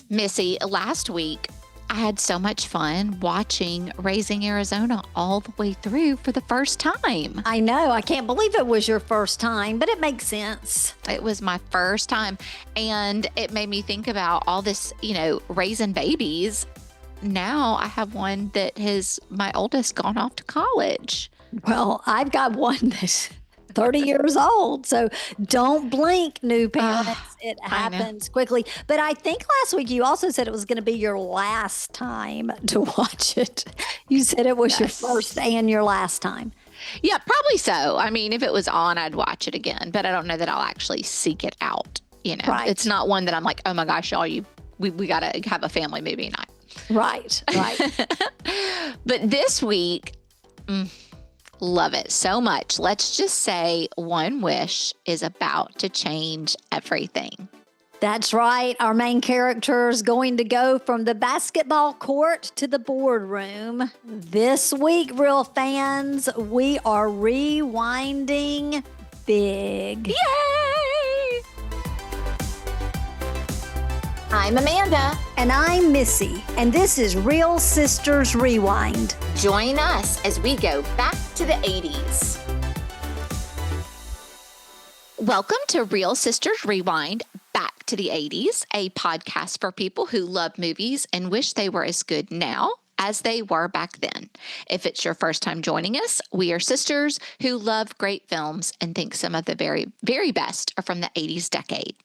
Missy, last week, I had so much fun watching Raising Arizona all the way through for the first time. I know. I can't believe it was your first time, but it makes sense. It was my first time, and it made me think about all this, raising babies. Now I have one that my oldest gone off to college. Well, I've got one that's 30 years old. So don't blink, new parents. It happens quickly. But I think last week you also said it was going to be your last time to watch it. You said it was your first and your last time. Yeah, probably so. I mean, if it was on, I'd watch it again, but I don't know that I'll actually seek it out. Right. It's not one that I'm like, oh my gosh, y'all, we got to have a family movie night. Right. But this week, love it so much. Let's just say one wish is about to change everything. That's right. Our main character is going to go from the basketball court to the boardroom. This week, real fans, we are rewinding big. Yay! I'm Amanda. And I'm Missy. And this is Real Sisters Rewind. Join us as we go back to the 80s. Welcome to Real Sisters Rewind, Back to the 80s, a podcast for people who love movies and wish they were as good now as they were back then. If it's your first time joining us, we are sisters who love great films and think some of the very, very best are from the 80s decade.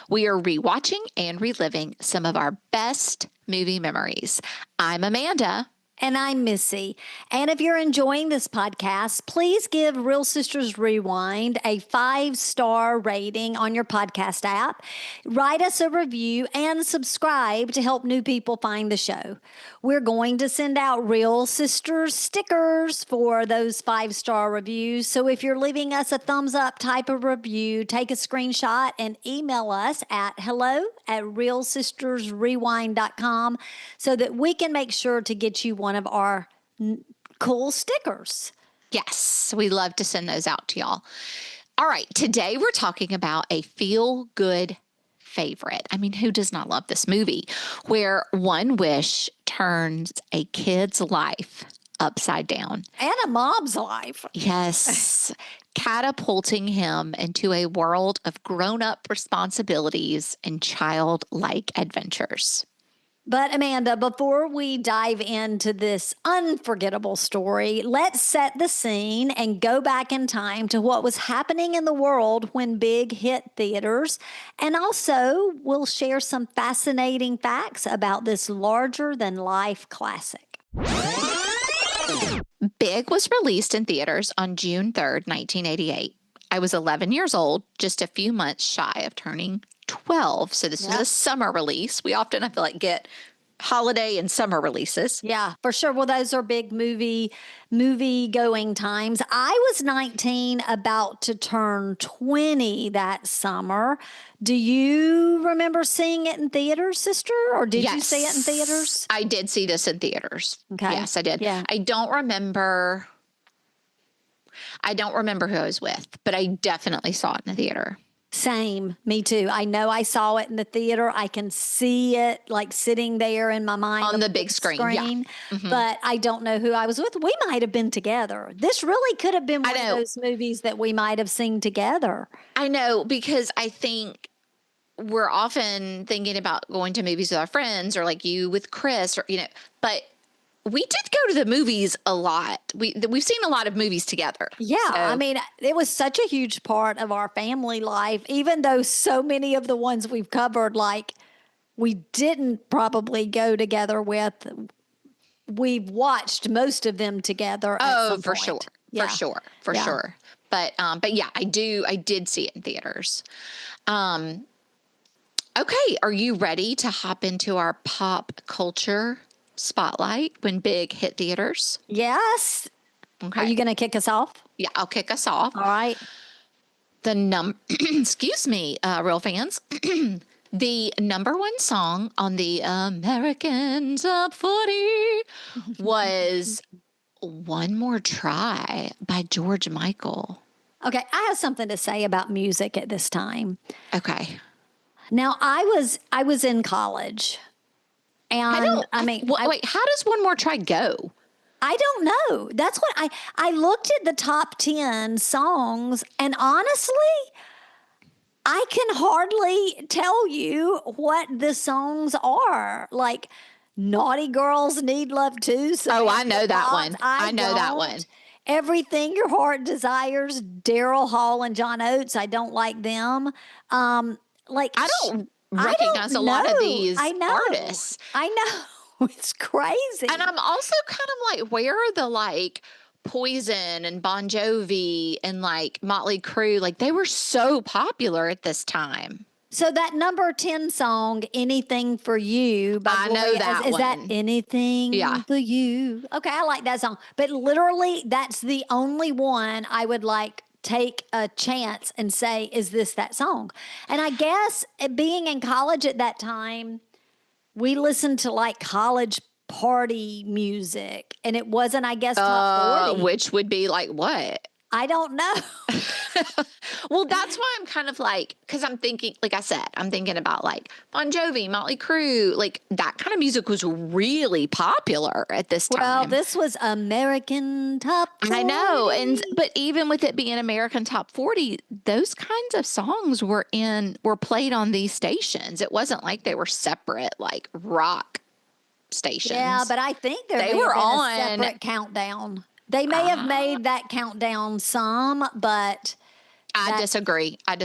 We are rewatching and reliving some of our best movie memories. I'm Amanda. And I'm Missy. And if you're enjoying this podcast, please give Real Sisters Rewind a 5-star rating on your podcast app. Write us a review and subscribe to help new people find the show. We're going to send out Real Sisters stickers for those 5-star reviews. So if you're leaving us a thumbs up type of review, take a screenshot and email us at hello@realsistersrewind.com so that we can make sure to get you one of our cool stickers. Yes, we love to send those out to y'all. All right, today we're talking about a feel-good favorite. I mean, who does not love this movie? Where one wish turns a kid's life upside down. And a mom's life. Yes, catapulting him into a world of grown-up responsibilities and childlike adventures. But Amanda, before we dive into this unforgettable story, let's set the scene and go back in time to what was happening in the world when Big hit theaters. And also, we'll share some fascinating facts about this larger-than-life classic. Big was released in theaters on June 3rd, 1988. I was 11 years old, just a few months shy of turning 12. So this was a summer release. We often, I feel like, get holiday and summer releases. Yeah, for sure. Well, those are big movie going times. I was 19, about to turn 20 that summer. Do you remember seeing it in theaters, sister? Or did you see it in theaters? I did see this in theaters. Okay. Yes, I did. Yeah. I don't remember who I was with, but I definitely saw it in the theater. Same. Me too. I know I saw it in the theater. I can see it like sitting there in my mind. On the big screen. Yeah. Mm-hmm. But I don't know who I was with. We might have been together. This really could have been one of those movies that we might have seen together. I know, because I think we're often thinking about going to movies with our friends, or like you with Chris, or, but we did go to the movies a lot. We've seen a lot of movies together. Yeah. So. I mean, it was such a huge part of our family life, even though so many of the ones we've covered, like we didn't probably go together with, we've watched most of them together. Oh, for point. sure. Yeah. For sure. But yeah, I did see it in theaters. Okay. Are you ready to hop into our pop culture spotlight when Big hit theaters? Yes. Okay. Are you going to kick us off? Yeah, I'll kick us off. All right. Excuse me, real fans. The number one song on the American Top 40 was One More Try by George Michael. Okay. I have something to say about music at this time. Okay. Now, I was in college I And don't, I mean, wait, how does One More Try go? I don't know. That's what I looked at the top 10 songs, and honestly, I can hardly tell you what the songs are. Like, Naughty Girls Need Love Too. Oh, I Samantha know that Fox. one. I I know that don't. one. Everything Your Heart Desires, Daryl Hall and John Oates. I don't like them. Like, I don't I recognize a don't lot of know. these I know. artists. I know. It's crazy. And I'm also kind of like, where are the like Poison and Bon Jovi and like Motley Crue? Like they were so popular at this time. So that number 10 song, Anything for You by I know Gloria, that is that one. Anything Yeah. for You? Okay, I like that song. But literally, that's the only one I would like take a chance and say, is this that song? And I guess being in college at that time, we listened to like college party music, and it wasn't, I guess, top 40. Which would be like what? I don't know. Well, that's why I'm kind of like, because I'm thinking, like I said, I'm thinking about like Bon Jovi, Motley Crue, like that kind of music was really popular at this time. Well, this was American Top 40. I know, but even with it being American Top 40, those kinds of songs were played on these stations. It wasn't like they were separate, like rock stations. Yeah, but I think they were have been on a separate countdown. They may have made that countdown some, but I disagree. I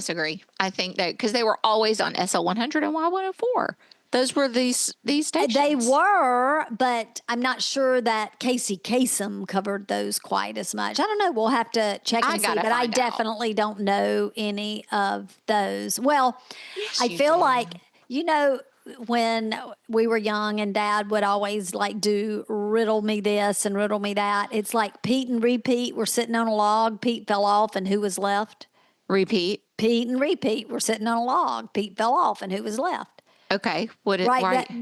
think that because they were always on SL 100 and Y104. Those were these stations. They were, but I'm not sure that Casey Kasem covered those quite as much. I don't know. We'll have to check and see, but I definitely don't know any of those. Well, yes, I feel like, when we were young and Dad would always like do riddle me this and riddle me that. It's like Pete and repeat. We're sitting on a log. Pete fell off, and who was left? Repeat. Pete and repeat. We're sitting on a log. Pete fell off, and who was left? Okay.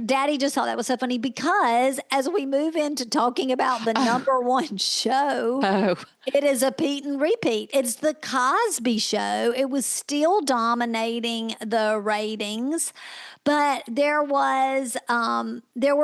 Daddy just thought that was so funny because as we move into talking about the number one show, it is a Pete and repeat. It's the Cosby Show. It was still dominating the ratings, but there were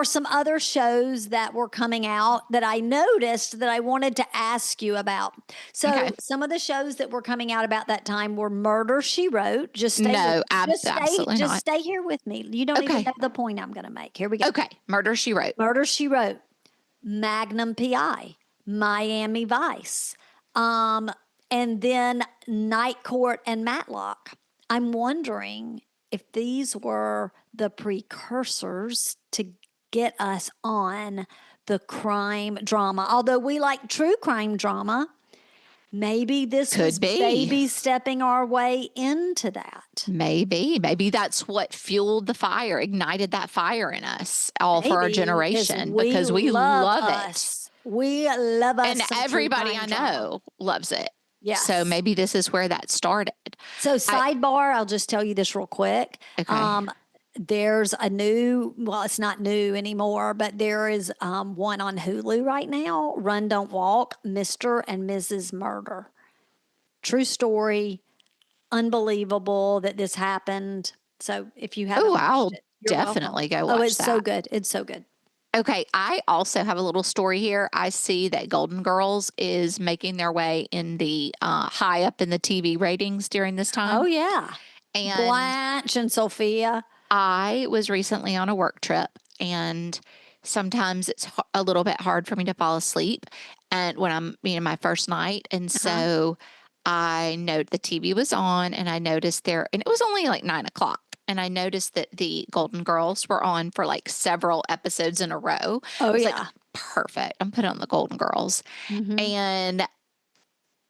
some other shows that were coming out that I noticed that I wanted to ask you about. So some of the shows that were coming out about that time were Murder, She Wrote. Just stay here with me. You don't even know the point I'm going to make. Here we go. Okay. Murder, She Wrote. Murder, She Wrote. Magnum PI. Miami Vice. And then Night Court and Matlock. I'm wondering if these were the precursors to get us on the crime drama. Although we like true crime drama, maybe this was baby stepping our way into that. Maybe that's what fueled the fire, ignited that fire in us, for our generation, because we love it. We love us. And everybody I know loves it. Yeah. So maybe this is where that started. So sidebar, I'll just tell you this real quick. Okay. There's a new, it's not new anymore, but there is one on Hulu right now, Run, Don't Walk, Mr. and Mrs. Murder. True story, unbelievable that this happened. So if you haven't watched it, definitely go watch that. It's so good. It's so good. Okay, I also have a little story here. I see that Golden Girls is making their way in the high up in the TV ratings during this time. Oh, yeah. And Blanche and Sophia. I was recently on a work trip, and sometimes it's a little bit hard for me to fall asleep and when I'm my first night. And so I know the TV was on, and I noticed and it was only like 9:00. And I noticed that the Golden Girls were on for like several episodes in a row. Oh, I was yeah. like, perfect. I'm putting on the Golden Girls. Mm-hmm. And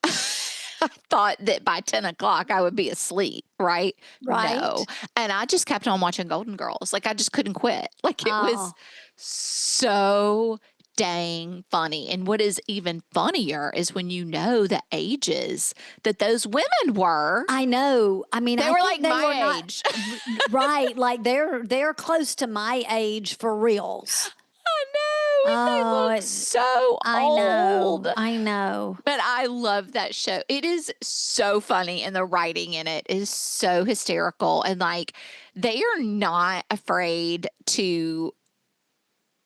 I thought that by 10:00 I would be asleep, right? Right. No. And I just kept on watching Golden Girls. Like I just couldn't quit. Like it was so dang funny. And what is even funnier is when you know the ages that those women were. I know. I mean, they were like my age. Right. Like they're close to my age for reals. I know. They look so old. I know. But I love that show. It is so funny, and the writing in it is so hysterical. And like, they are not afraid to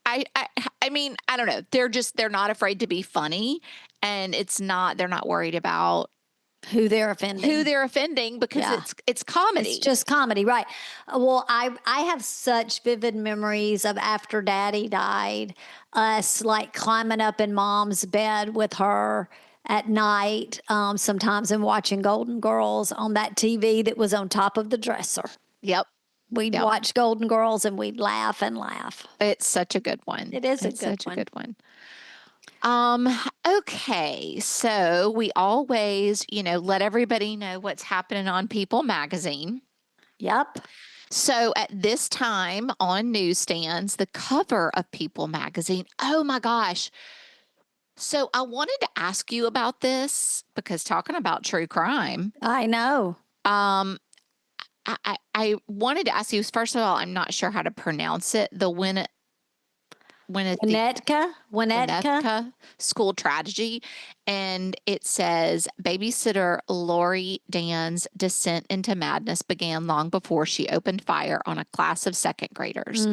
I mean, I don't know. They're not afraid to be funny, and they're not worried about Who they're who offending. they're offending because Yeah. it's It's comedy. just comedy, right? Well, I have such vivid memories of after Daddy died, us like climbing up in Mom's bed with her at night, sometimes, and watching Golden Girls on that TV that was on top of the dresser. Yep. We'd Yep. watch Golden Girls and we'd laugh and laugh. It's such a good one. It is a It's good such a one. good one. Okay. So we always, let everybody know what's happening on People magazine. Yep. So at this time on newsstands, the cover of People magazine, oh my gosh. So I wanted to ask you about this because talking about true crime, I know. um, I wanted to ask you, first of all, I'm not sure how to pronounce it. The Winnetka. Winnetka school tragedy. And it says babysitter Lori Dan's descent into madness began long before she opened fire on a class of second graders.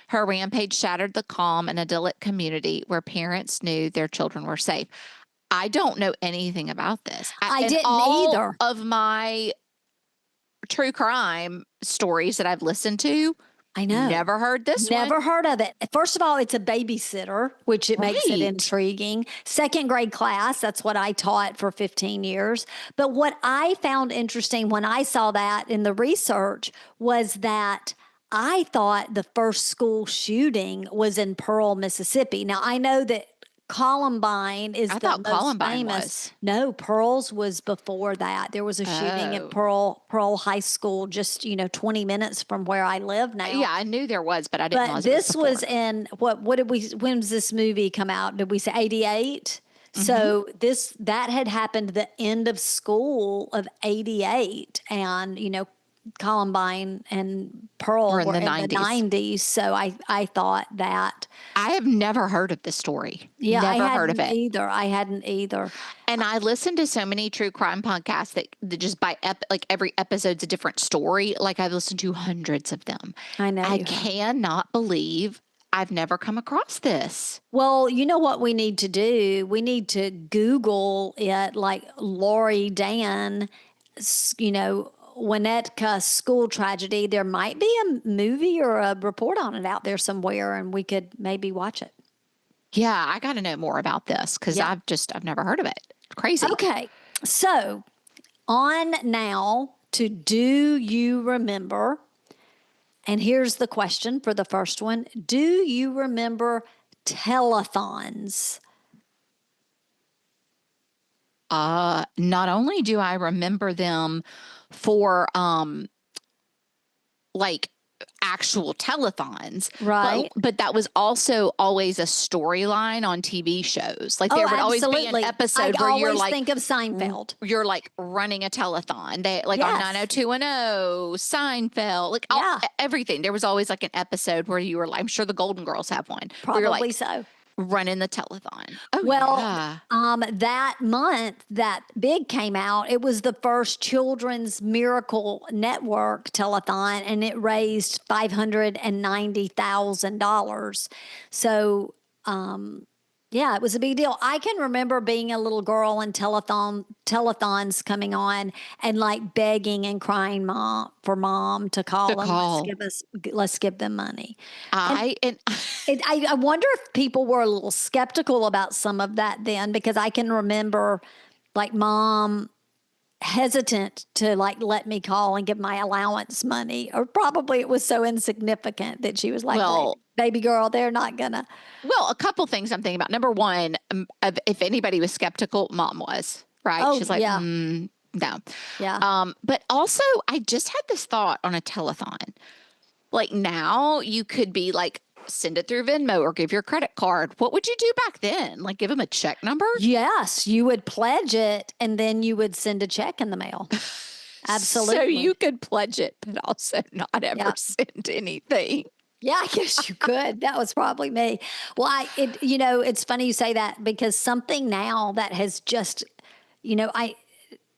Her rampage shattered the calm and idyllic community where parents knew their children were safe. I don't know anything about this. I In didn't all either. of my true crime stories that I've listened to, I know. never heard this one. Never heard of it. First of all, it's a babysitter, which it makes it Right. intriguing. Second grade class, that's what I taught for 15 years. But what I found interesting when I saw that in the research was that I thought the first school shooting was in Pearl, Mississippi. Now, I know that Columbine is I the thought most Columbine famous. was. No, Pearl's was before that. There was a shooting at Pearl High School, just 20 minutes from where I live now. Yeah, I knew there was, but I didn't realize But it was this before. was in what did we? When was this movie come out? Did we say 88? Mm-hmm. So that had happened the end of school of 88, and Columbine and Pearl Were in the the 90s. 90s. So I thought that. I have never heard of this story. Yeah, Never heard of it. I hadn't either. And I listen to so many true crime podcasts that just like every episode's a different story. Like I've listened to hundreds of them. I know. I cannot believe I've never come across this. Well, you know what we need to do? We need to Google it, like Lori Dan, Winnetka school tragedy. There might be a movie or a report on it out there somewhere, and we could maybe watch it. Yeah, I got to know more about this because Yeah. I've never heard of it. Crazy. Okay, so on now to Do You Remember? And here's the question for the first one. Do you remember telethons? Not only do I remember them for like actual telethons, Right. but that was also always a storyline on TV shows. Like there would always be an episode I where always you're like think of Seinfeld. you're like running a telethon. They like on Yes. 90210, Seinfeld, like everything. There was always like an episode where you were like, I'm sure the Golden Girls have one. Where you're Probably like so. running the telethon. Oh, Well, yeah. that month that Big came out, it was the first Children's Miracle Network telethon, and it raised $590,000. So, yeah, it was a big deal. I can remember being a little girl and telethons coming on and like begging and crying for mom to call and let's give them money. I I wonder if people were a little skeptical about some of that then, because I can remember like mom hesitant to like let me call and give my allowance money, or probably it was so insignificant that she was like, baby girl, they're not gonna. Well, a couple things I'm thinking about. Number one, if anybody was skeptical, mom was, right? Oh, She's like, yeah. No. Yeah. But also, I just had this thought on a telethon. Like now you could be like, send it through Venmo or give your credit card. What would you do back then? Like give them a check number? Yes, you would pledge it and then you would send a check in the mail. Absolutely. So you could pledge it, but also not ever send anything. Yeah, I guess you could. That was probably me. Well, it's funny you say that, because something now that has just,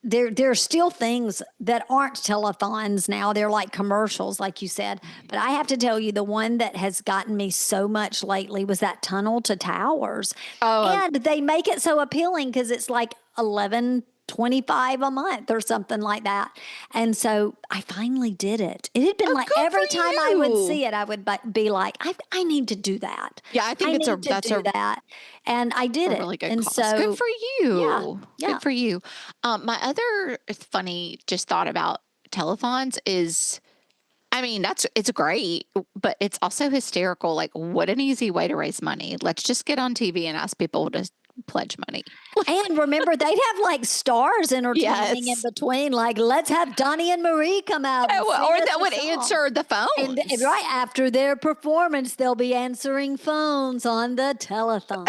there are still things that aren't telethons now. They're like commercials, like you said. But I have to tell you, the one that has gotten me so much lately was that Tunnel to Towers. Oh, And they make it so appealing because it's like 11.25 a month or something like that. And so I finally did it. It had been oh, like good for every time I would you. see it, I would be like, I need to do that. Yeah, I think I it's need to that's do that. And I did a it. really good And cause. Good so, for yeah, you. yeah. Good for you. My other funny just thought about telethons is, I mean, it's great, but it's also hysterical. Like, what an easy way to raise money. Let's just get on TV and ask people to pledge money. And remember, they'd have like stars entertaining in Yes. between, like, let's have Donnie and Marie come out and sing Or us that a would song. answer the And phones. right after their performance, they'll be answering phones on the telethon.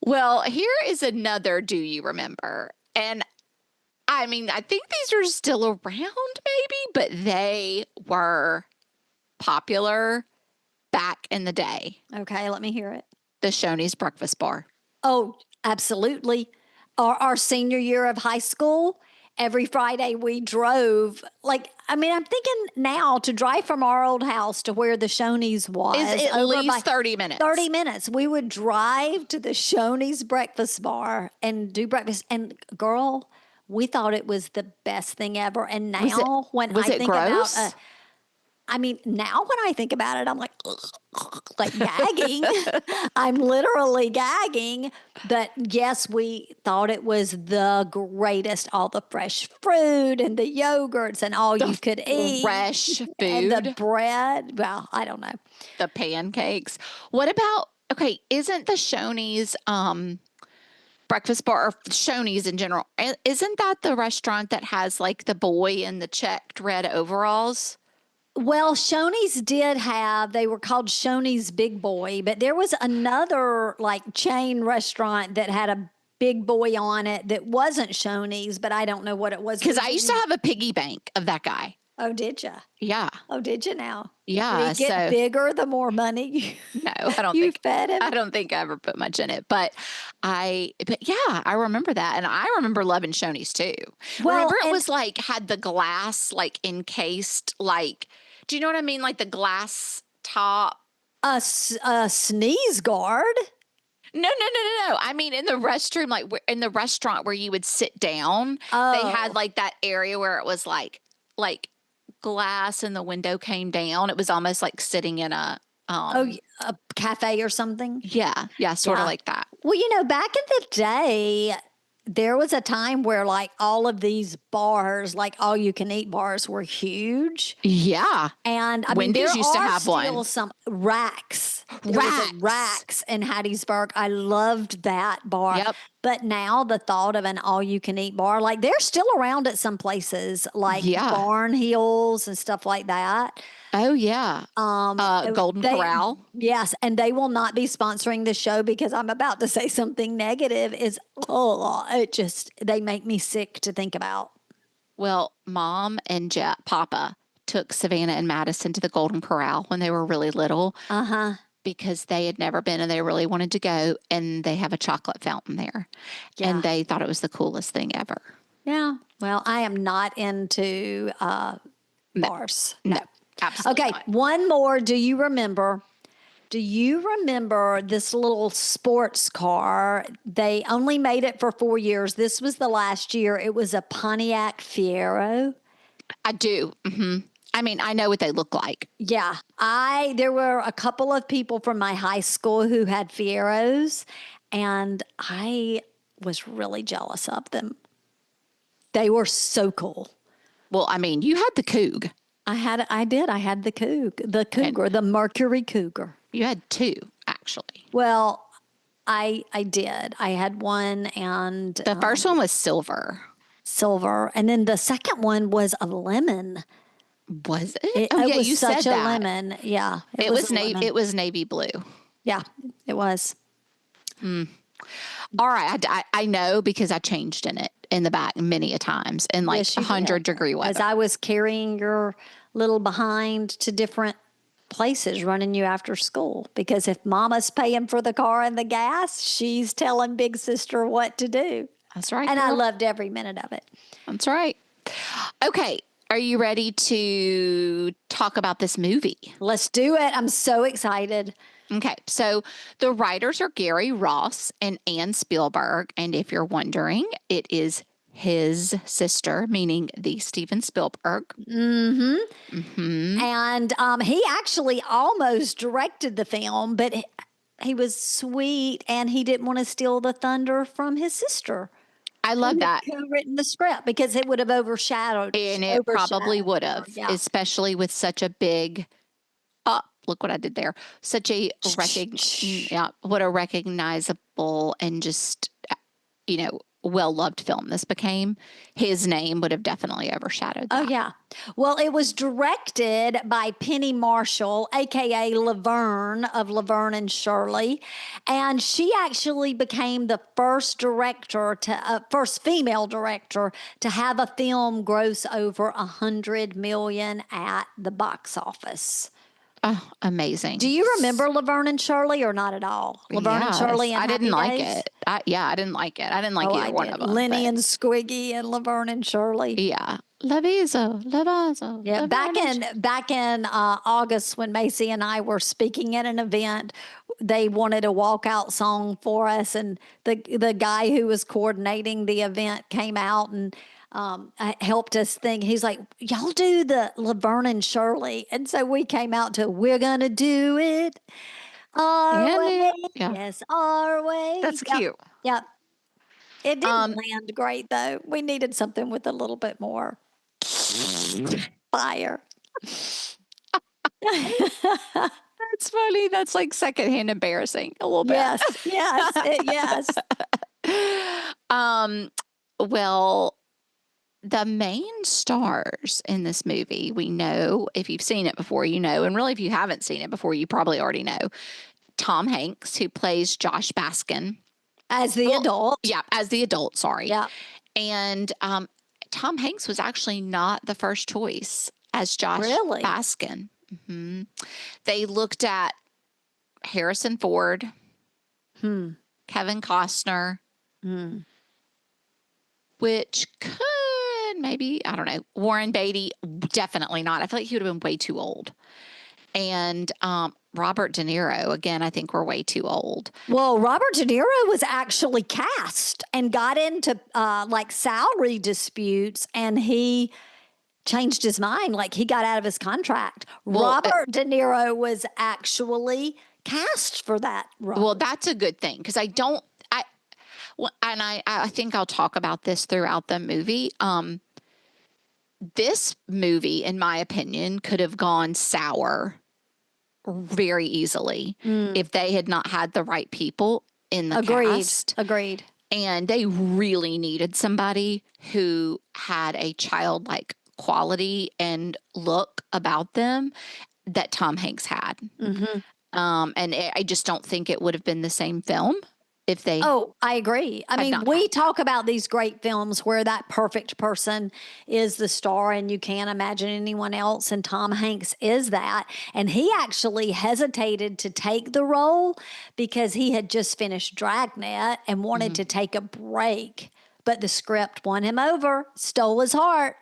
Well, here is another do you remember? And I mean, I think these are still around maybe, but they were popular back in the day. Okay, let me hear it. The Shoney's Breakfast Bar. Oh, absolutely. Our senior year of high school, every Friday we drove. Like, I mean, I'm thinking now to drive from our old house to where the Shoney's Is was at over by least 30 minutes. 30 minutes. We would drive to the Shoney's breakfast bar and do breakfast. And girl, we thought it was the best thing ever. And Was it now when was I it think about gross? I mean, now when I think about it, I'm like, like gagging. I'm literally gagging. But yes, we thought it was the greatest. All the fresh fruit and the yogurts and all you The could eat fresh and the food, bread. Well, I don't know. the pancakes. What about, okay, isn't the Shoney's breakfast bar or Shoney's in general, isn't that the restaurant that has like the boy in the checked red overalls? Well, Shoney's did have, they were called Shoney's Big Boy, but there was another like chain restaurant that had a big boy on it that wasn't Shoney's, but I don't know what it was. Because I used to have a piggy bank of that guy. Oh, did you? Yeah. Oh, did you now? Did Yeah. he get So bigger the more money no, I don't you think fed him? I don't think I ever put much in it. But yeah, I remember that. And I remember loving Shoney's too. Well, Remember it and was like had the glass like encased, like, do you know what I mean? Like the glass top. a sneeze guard. No. I mean, in the restroom, like in the restaurant where you would sit down, they had Oh, like that area where it was like glass and the window came down. It was almost like sitting in a oh, a cafe or something. yeah, sort of Yeah. like that. Well, back in the day, there was a time where like all of these bars, like all you can eat bars, were huge. Yeah. And I mean, there Wendy's used to are have still one. some racks. There was a Racks. racks in Hattiesburg. I loved that bar. Yep. But now the thought of an all you can eat bar, like they're still around at some places, like Yeah. Barn Hills and stuff like that. Oh yeah. Golden They Corral. yes, and they will not be sponsoring the show because I'm about to say something negative. Is it just they make me sick to think about. Well, Mom and Papa took Savannah and Madison to the Golden Corral when they were really little Uh huh. because they had never been and they really wanted to go. And they have a chocolate fountain there. Yeah. And they thought it was the coolest thing ever. Yeah. Well, I am not into No, bars. no, absolutely Okay, not. one more. Do you remember? Do you remember this little sports car? They only made it for 4 years. This was the last year. It was a Pontiac Fiero. I do. I mean, I know what they look like. Yeah, there were a couple of people from my high school who had Fieros, and I was really jealous of them. They were so cool. Well, I mean, you had the Coug. I had the Cougar, the Mercury Cougar. You had two, actually. Well, I did. I had one and The first one was silver. silver, and then the second one was a lemon. Was it? It, Oh, it yeah, was you said such a that. lemon. Yeah, It was a lemon. It was navy blue. Yeah, it was. All right, I know because I changed in it in the back many a times in like Yes, you 100 did. degree As weather. I was carrying your little behind to different places running you after school, because if mama's paying for the car and the gas, she's telling big sister what to do. That's right, And I girl. loved every minute of it. That's right. Okay. Are you ready to talk about this movie? Let's do it. I'm so excited. Okay. So the writers are Gary Ross and Ann Spielberg. And if you're wondering, it is his sister, meaning the Steven Spielberg. And he actually almost directed the film, but he was sweet and he didn't want to steal the thunder from his sister. I love that. Co-written the script because it would have overshadowed. And it probably would her. have, especially with such a big, look what I did there. Such a what a recognizable and just, well-loved film this became. His name would have definitely overshadowed that. Oh, yeah. Well, it was directed by Penny Marshall, a.k.a. Laverne of Laverne and Shirley. And she actually became the first first female director to have a film gross over $100 million at the box office. Oh, amazing. Do you remember Laverne and Shirley or not at all? Laverne and Shirley and I didn't like Days? it. I didn't like it. I didn't like either one of them. Lenny and Squiggy and Laverne and Shirley. Yeah. Lavizo. Yeah, back in August when Macy and I were speaking at an event, they wanted a walkout song for us, and the guy who was coordinating the event came out and helped us think. He's like, y'all do the Laverne and Shirley. And so we came out to We're Gonna Do It Our Way. Yeah. Yes, our way. That's cute. Yep. It didn't land great, though. We needed something with a little bit more fire. That's funny. That's like secondhand embarrassing a little bit. Yes. Well, the main stars in this movie, we know, if you've seen it before, you know, and really if you haven't seen it before, you probably already know. Tom Hanks, who plays Josh Baskin. As the adult. Yeah, as the adult, sorry. Yeah. And Tom Hanks was actually not the first choice as Josh Baskin. Mm-hmm. They looked at Harrison Ford, Kevin Costner, which could maybe, I don't know, Warren Beatty, definitely not. I feel like he would have been way too old. And Robert De Niro, again, I think we're way too old. Well, Robert De Niro was actually cast and got into like salary disputes, and he changed his mind. Like he got out of his contract. Robert De Niro was actually cast for that role. Well, that's a good thing because I think I'll talk about this throughout the movie. This movie, in my opinion, could have gone sour very easily if they had not had the right people in the cast. Agreed. And they really needed somebody who had a childlike quality and look about them that Tom Hanks had. And I just don't think it would have been the same film if they. Oh, I agree. I mean, we talk about these great films where that perfect person is the star and you can't imagine anyone else. And Tom Hanks is that. And he actually hesitated to take the role because he had just finished Dragnet and wanted to take a break. But the script won him over, stole his heart.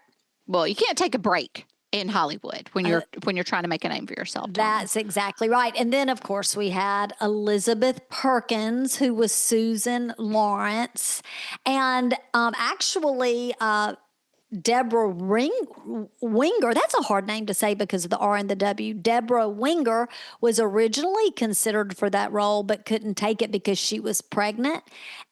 Well, you can't take a break in Hollywood when you're trying to make a name for yourself. That's exactly right. And then, of course, we had Elizabeth Perkins, who was Susan Lawrence, and actually Deborah Winger. That's a hard name to say because of the R and the W. Deborah Winger was originally considered for that role, but couldn't take it because she was pregnant.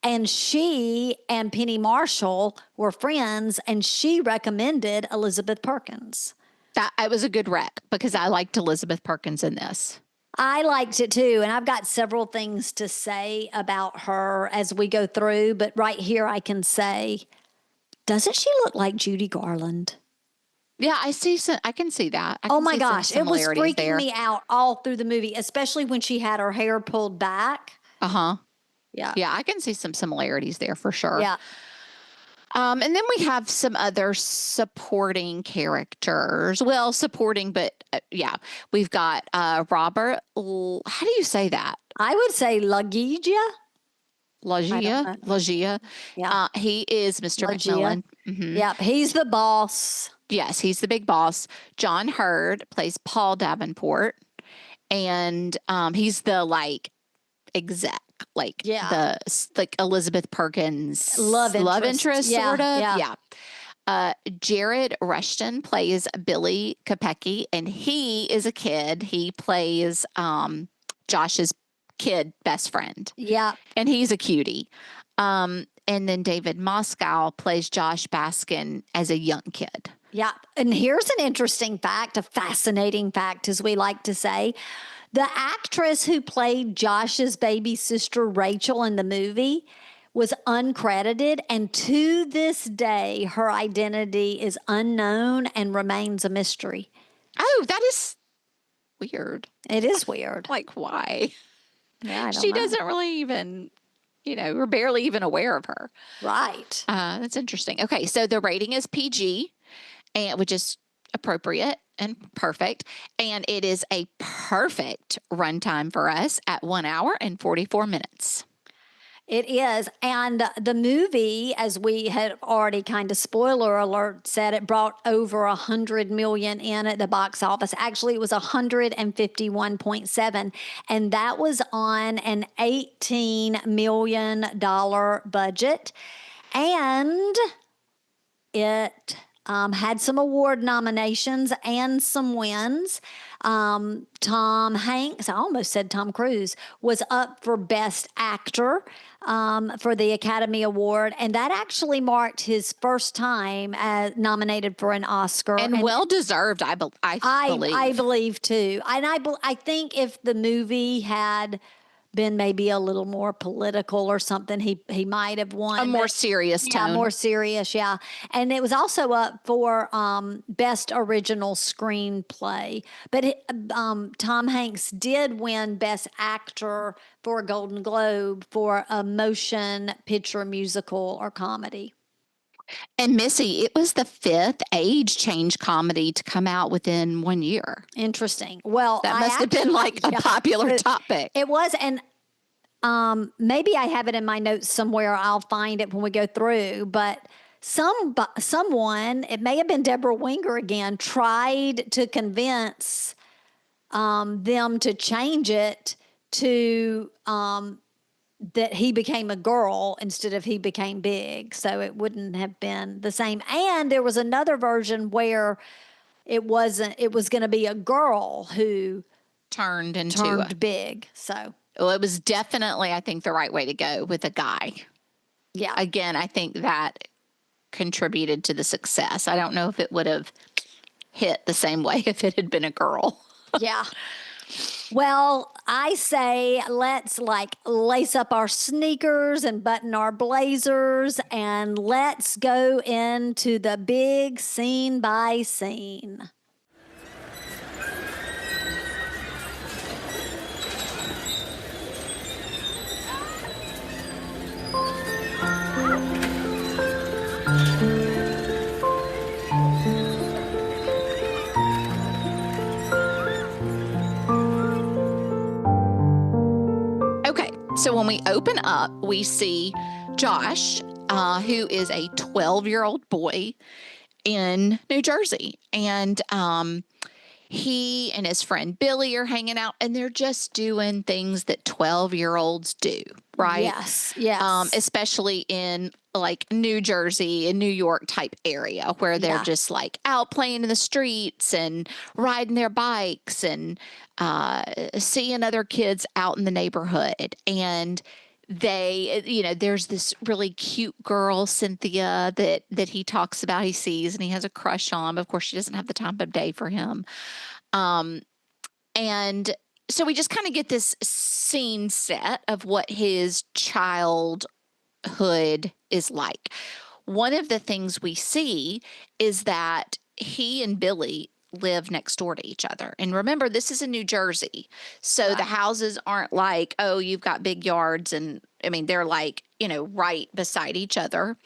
And she and Penny Marshall were friends, and she recommended Elizabeth Perkins. That was a good rec because I liked Elizabeth Perkins in this. I liked it too. And I've got several things to say about her as we go through. But right here, I can say, doesn't she look like Judy Garland? Yeah, I can see that. Oh my gosh. It was freaking me out all through the movie, especially when she had her hair pulled back. Uh-huh. Yeah. Yeah, I can see some similarities there for sure. Yeah. And then we have some other supporting characters. Well, supporting, but yeah, we've got Robert. How do you say that? I would say Lagigia. Lagia. Yeah. He is Mr. Lagia. McMillan. Mm-hmm. Yep. He's the boss. Yes, he's the big boss. John Hurd plays Paul Davenport, and he's the exec, the Elizabeth Perkins love interest yeah, sort of. Yeah. Jared Rushton plays Billy Kopecki, and he is a kid. He plays Josh's kid best friend. Yeah. And he's a cutie. And then David Moscow plays Josh Baskin as a young kid. Yeah. And here's an interesting fact, a fascinating fact, as we like to say. The actress who played Josh's baby sister, Rachel, in the movie was uncredited. And to this day, her identity is unknown and remains a mystery. Oh, that is weird. It is weird. Why? Yeah, she doesn't really even, we're barely even aware of her. Right. That's interesting. Okay, so the rating is PG, which is appropriate and perfect. And it is a perfect runtime for us at 1 hour and 44 minutes. It is. And the movie, as we had already kind of spoiler alert said, it brought over 100 million in at the box office. Actually, it was 151.7. And that was on an $18 million budget. And it had some award nominations and some wins. Tom Hanks, I almost said Tom Cruise, was up for Best Actor for the Academy Award. And that actually marked his first time nominated for an Oscar. And well-deserved, I believe. I believe, too. And I think if the movie had been maybe a little more political or something, he might have won. A more serious tone. Yeah, more serious, yeah. And it was also up for Best Original Screenplay. But Tom Hanks did win Best Actor for a Golden Globe for a motion picture, musical, or comedy. And Missy, it was the 5th age change comedy to come out within 1 year. Interesting. Well, that must have been a popular topic. It was, and maybe I have it in my notes somewhere. I'll find it when we go through. But someone, it may have been Deborah Winger again, tried to convince them to change it to that he became a girl instead of he became big. So it wouldn't have been the same. And there was another version where it was going to be a girl who turned big. So, well, it was definitely, I think, the right way to go with a guy. Yeah. Again, I think that contributed to the success. I don't know if it would have hit the same way if it had been a girl. Yeah. Well, I say let's lace up our sneakers and button our blazers and let's go into the big scene by scene. So when we open up, we see Josh, who is a 12-year-old boy in New Jersey. And he and his friend Billy are hanging out, and they're just doing things that 12-year-olds do, right? Yes. Especially in New Jersey and New York type area where they're just out playing in the streets and riding their bikes and seeing other kids out in the neighborhood. And they, there's this really cute girl, Cynthia, that he talks about, he sees, and he has a crush on. But of course, she doesn't have the time of day for him. And so we just kind of get this scene set of what his childhood is like. One of the things we see is that he and Billy live next door to each other. And remember, this is in New Jersey. So the houses aren't you've got big yards. And I mean, they're right beside each other.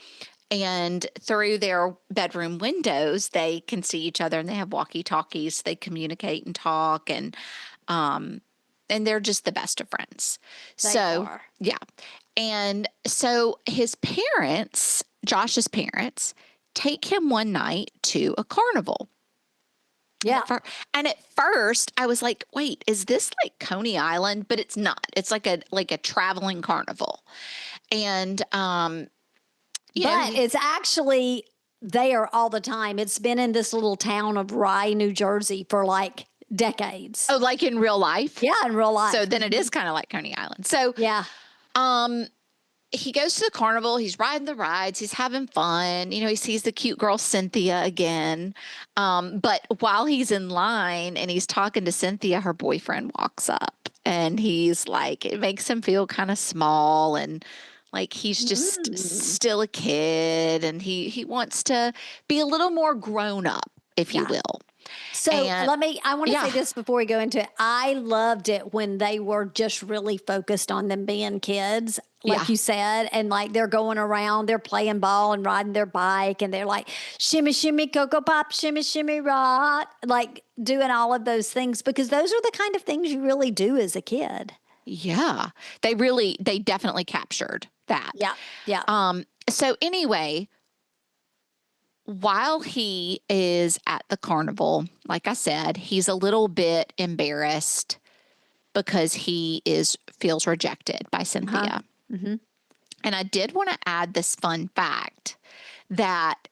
And through their bedroom windows, they can see each other and they have walkie-talkies. They communicate and talk, and they're just the best of friends. They So, are. yeah. And so his parents, Josh's parents, take him one night to a carnival. Yeah. And at first I was like, wait, is this like Coney Island? But it's not. It's like a traveling carnival. And but it's actually there all the time. It's been in this little town of Rye, New Jersey for like decades. oh, like in real life? Yeah, in real life. So then it is kind of like Coney Island. So yeah. He goes to the carnival. He's riding the rides. He's having fun. He sees the cute girl Cynthia again. But while he's in line and he's talking to Cynthia, her boyfriend walks up, and he's like, it makes him feel kind of small, and like he's just still a kid, and he wants to be a little more grown up, if you will. So I want to say this before we go into it. I loved it when they were just really focused on them being kids, like you said, and like they're going around, they're playing ball and riding their bike, and they're like, shimmy, shimmy, cocoa pop, shimmy, shimmy, rock, like doing all of those things, because those are the kind of things you really do as a kid. Yeah. They definitely captured that. Yeah. Yeah. So anyway, while he is at the carnival, like I said, he's a little bit embarrassed because he feels rejected by Cynthia. Mm-hmm. And I did want to add this fun fact that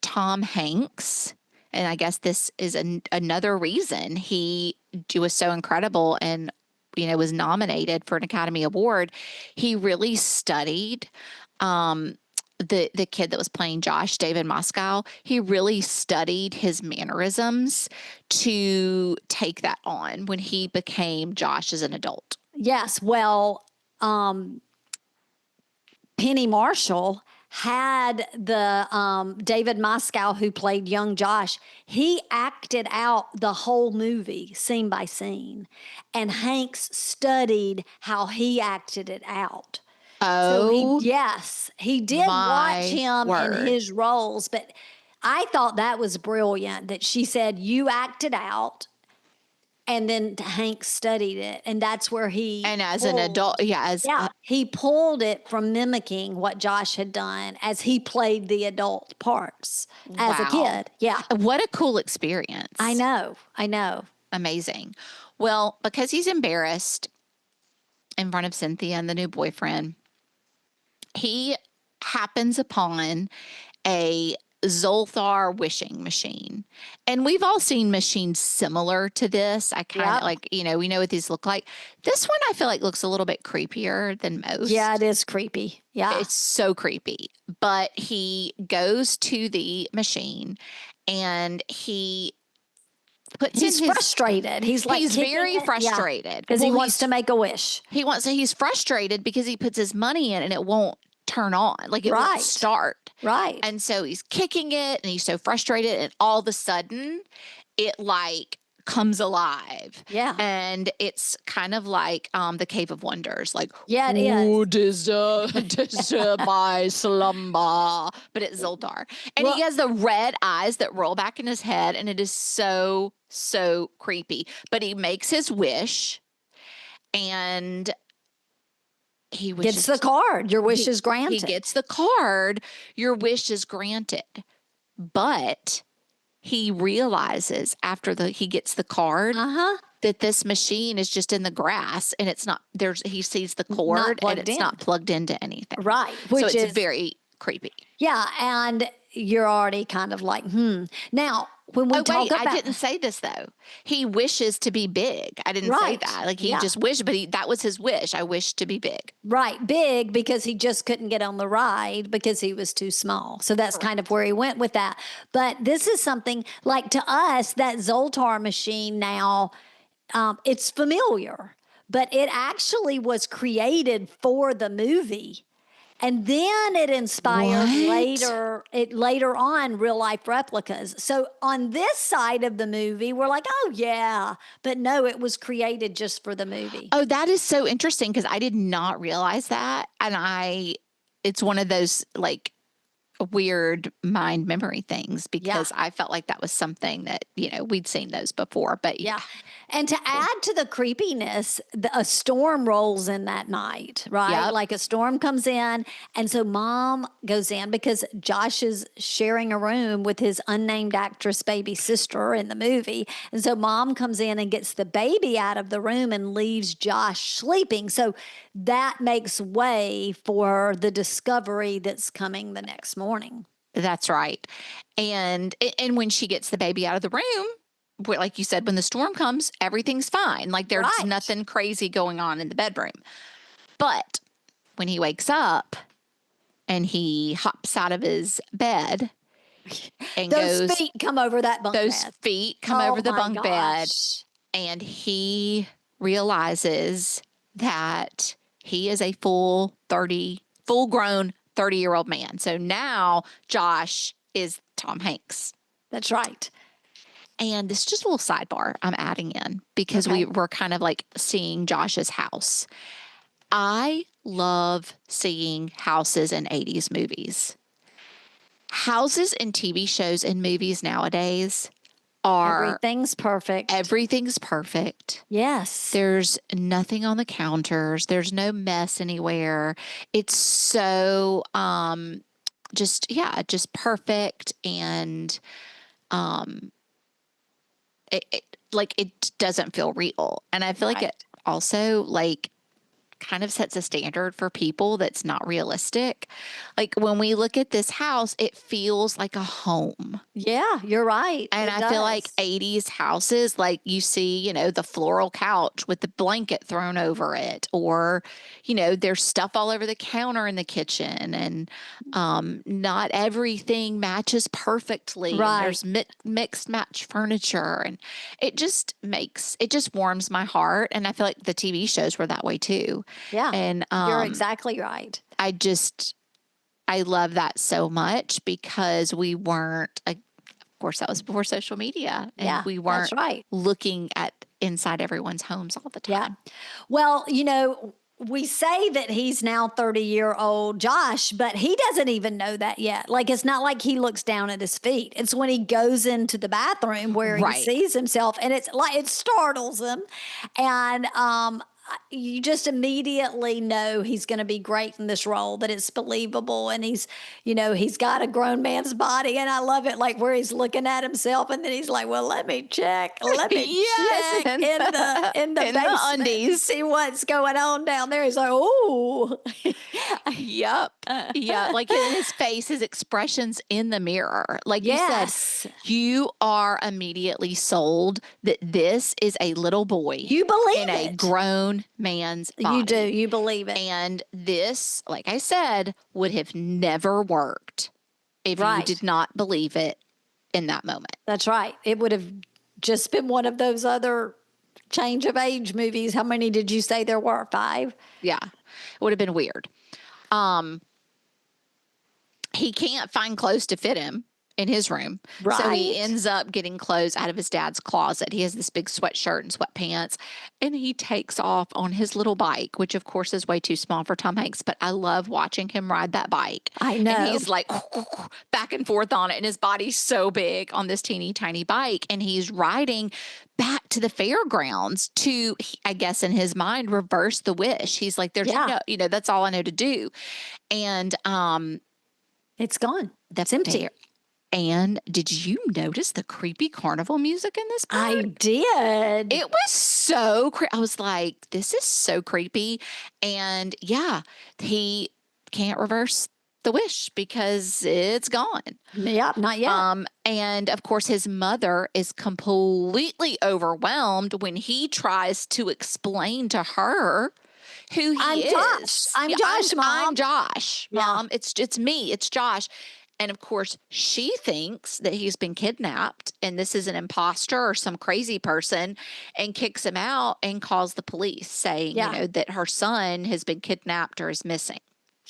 Tom Hanks, and I guess this is another reason he was so incredible and was nominated for an Academy Award. He really studied the kid that was playing Josh, David Moscow. He really studied his mannerisms to take that on when he became Josh as an adult. Yes. Well, Penny Marshall had the David Moscow, who played young Josh, he acted out the whole movie scene by scene, and Hanks studied how he acted it out. Oh, so he did watch him word. in his roles, but I thought that was brilliant that she said, you acted out. And then Hank studied it, and that's where and as an adult, he pulled it from mimicking what Josh had done as he played the adult parts as a kid. Yeah. What a cool experience. I know. Amazing. Well, because he's embarrassed in front of Cynthia and the new boyfriend, he happens upon a Zoltar wishing machine. And we've all seen machines similar to this. I kind of we know what these look like. This one I feel like looks a little bit creepier than most. Yeah, it is creepy. Yeah. It's so creepy. But he goes to the machine and he's frustrated. He's very frustrated because he wants to make a wish. He's frustrated because he puts his money in and it won't turn on, like it won't start. Right. And so he's kicking it and he's so frustrated, and all of a sudden it like comes alive. Yeah. And it's kind of like the Cave of Wonders. Like, yeah, it is. Disturb my slumber. But it's Zoltar. And he has the red eyes that roll back in his head, and it is so, so creepy. But he makes his wish, and he gets the card. Your wish is granted. He gets the card. Your wish is granted. But he realizes after he gets the card that this machine is just in the grass, and it's not he sees the cord and it's not plugged into anything. Right. So it's very creepy. Yeah. And you're already kind of like, Now, when we talk about... I didn't say this, though. He wishes to be big. I didn't say that. Like, he just wished, but that was his wish. I wish to be big. Right. Big, because he just couldn't get on the ride because he was too small. So that's kind of where he went with that. But this is something, like, to us, that Zoltar machine now, it's familiar. But it actually was created for the movie. And then it inspired later on real life replicas. So on this side of the movie, we're like, oh yeah, but no, it was created just for the movie. Oh, that is so interesting because I did not realize that, and I it's one of those like weird mind memory things because I felt like that was something that, we'd seen those before. But yeah. And to add to the creepiness, a storm rolls in that night, right? Yep. Like a storm comes in. And so mom goes in because Josh is sharing a room with his unnamed actress baby sister in the movie. And so mom comes in and gets the baby out of the room and leaves Josh sleeping. So that makes way for the discovery that's coming the next morning. That's right. And when she gets the baby out of the room, like you said, when the storm comes, everything's fine. Like there's nothing crazy going on in the bedroom. But when he wakes up and he hops out of his bed and those feet come over that bunk those bed. feet come over the bunk bed, gosh. and he realizes that he is a full grown 30-year-old man. So now Josh is Tom Hanks. That's right. And this is just a little sidebar I'm adding in because we're kind of like seeing Josh's house. I love seeing houses in 80s movies. Houses in TV shows and movies nowadays everything's perfect. Everything's perfect. Yes. There's nothing on the counters. There's no mess anywhere. It's so just perfect, and it doesn't feel real. And I feel like it also like kind of sets a standard for people that's not realistic. Like when we look at this house, it feels like a home. Yeah, you're right. And I feel like 80s houses, like you see, the floral couch with the blanket thrown over it, or, there's stuff all over the counter in the kitchen, and not everything matches perfectly. Right. And there's mixed match furniture, and it just warms my heart. And I feel like the TV shows were that way too. Yeah. And you're exactly right. I love that so much because we weren't, of course, that was before social media, and we weren't looking at inside everyone's homes all the time. Yeah. Well, we say that he's now 30-year-old Josh, but he doesn't even know that yet. Like, it's not like he looks down at his feet. It's when he goes into the bathroom where he sees himself, and it's like it startles him. And you just immediately know he's going to be great in this role, that it's believable. And he's got a grown man's body. And I love it, like where he's looking at himself and then he's like, well, let me check yes, check in the basement, undies, see what's going on down there. He's like, oh, yep. Yeah. Like in his face, his expressions in the mirror, like you said, you are immediately sold that this is a little boy. You believe in a grown man's body. You do. You believe it. And this, like I said, would have never worked if you did not believe it in that moment. That's right. It would have just been one of those other change of age movies. How many did you say there were? 5? Yeah. It would have been weird. He can't find clothes to fit him in his room. Right. So he ends up getting clothes out of his dad's closet. He has this big sweatshirt and sweatpants, and he takes off on his little bike, which of course is way too small for Tom Hanks, but I love watching him ride that bike. I know. And he's like back and forth on it, and his body's so big on this teeny tiny bike, and he's riding back to the fairgrounds to, I guess in his mind, reverse the wish. He's like, there's no, that's all I know to do. And it's gone. That's empty. And did you notice the creepy carnival music in this part? I did. It was so creepy. I was like, this is so creepy. And yeah, he can't reverse the wish because it's gone. Yep, not yet. And of course, his mother is completely overwhelmed when he tries to explain to her who he is. Josh. I'm Josh, Mom. I'm Josh, Mom. It's me. It's Josh. And of course, she thinks that he's been kidnapped and this is an imposter or some crazy person, and kicks him out and calls the police saying, that her son has been kidnapped or is missing.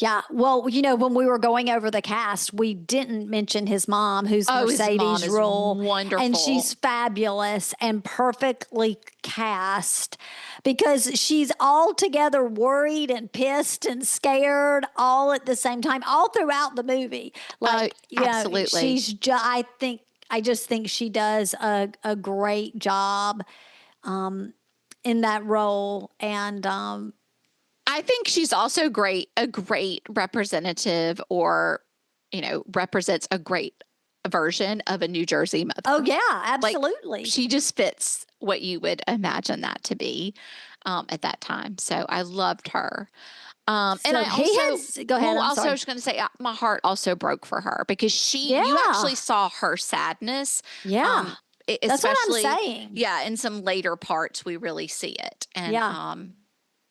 Yeah. Well, you know, when we were going over the cast, we didn't mention his mom, who's Oh, his mom Mercedes is Rule. And wonderful. she's fabulous and perfectly cast because she's altogether worried and pissed and scared all at the same time, all throughout the movie. Like, you know, Absolutely. I just think she does a great job in that role. And I think she's also a great representative, or, represents a great version of a New Jersey oh, mother. yeah, Like, absolutely. she just fits what you would imagine that to be at that time. So I loved her. And So I he also, has, go ahead, I'm also I sorry. was going to say, my heart also broke for her because you Yeah. actually saw her sadness. Yeah. That's what I'm Especially, saying. yeah, in some later parts, we really see it. And Yeah.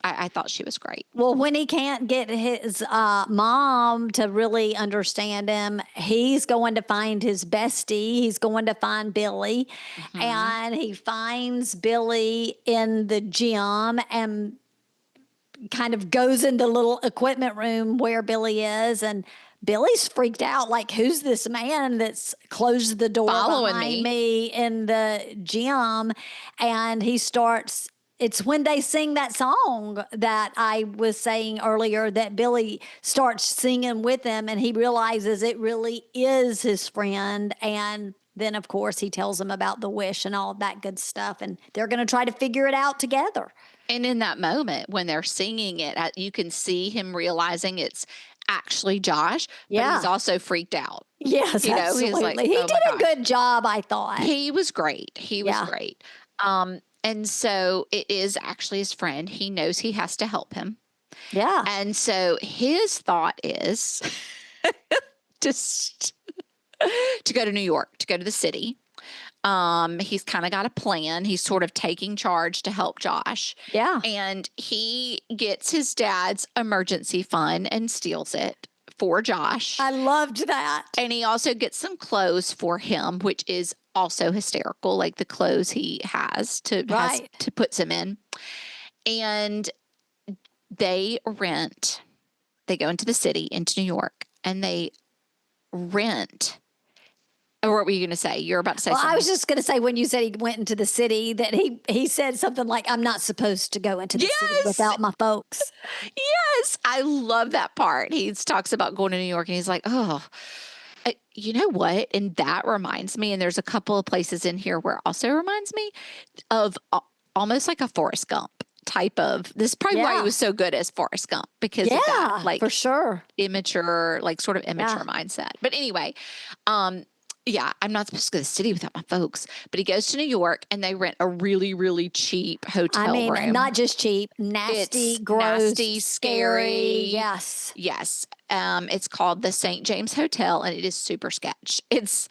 I thought she was great. Well, when he can't get his mom to really understand him, he's going to find his bestie. He's going to find Billy. Hmm. And he finds Billy in the gym and kind of goes into the little equipment room where Billy is. And Billy's freaked out, like, who's this man that's closed the door Following behind me. me in the gym? And he starts, it's when they sing that song that I was saying earlier that Billy starts singing with him and he realizes it really is his friend. And then, of course, he tells him about the wish and all of that good stuff. And they're going to try to figure it out together. And in that moment when they're singing it, you can see him realizing it's actually Josh, but he's Yeah. also freaked out. Yes, He's like, absolutely. He oh did my a gosh. good job, I thought. He was great. He was Yeah. great. And so it is actually his friend. He knows he has to help him. Yeah. And so his thought is just to go to New York, to go to the city. He's kind of got a plan. He's sort of taking charge to help Josh. Yeah. And he gets his dad's emergency fund and steals it for Josh. I loved that. And he also gets some clothes for him, which is also hysterical, like the clothes he has Right. to put him in. And they go into the city, into New York, and they rent. Or what were you going to say? You're about to say Well, something. I was just going to say when you said he went into the city that he said something like, I'm not supposed to go into the city Yes. without my folks. Yes. I love that part. He talks about going to New York and he's like, oh, you know what? And that reminds me, and there's a couple of places in here where it also reminds me of almost like a Forrest Gump type of, this is probably why he Yeah. was so good as Forrest Gump, because of Yeah, that, like, for sure. immature, like sort of immature Yeah. mindset. But anyway, yeah, I'm not supposed to go to the city without my folks. But he goes to New York and they rent a really, really cheap hotel I mean, room. not just cheap, nasty, It's gross, nasty, scary. scary. Yes. Yes. It's called the St. James Hotel, and it is super sketch. It's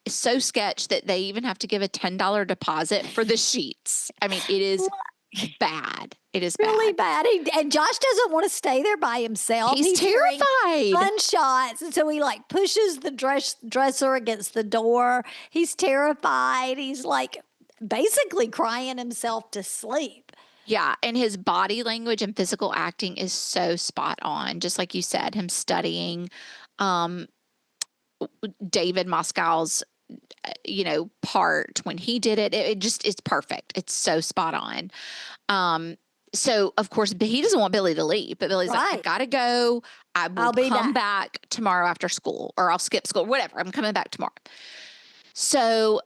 so sketch that they even have to give a $10 deposit for the sheets. I mean, it is bad. It is Really bad. bad. And Josh doesn't want to stay there by himself. He's hearing terrified. gunshots, and so he like pushes the dresser against the door. He's terrified. He's like basically crying himself to sleep. Yeah, and his body language and physical acting is so spot on. Just like you said, him studying um, David Moscow's, part when he did it. It just it's perfect. It's so spot on. So of course, but he doesn't want Billy to leave. But Billy's like, I Right. gotta go. I will I'll be come back. back tomorrow after school, or I'll skip school, whatever. I'm coming back tomorrow. So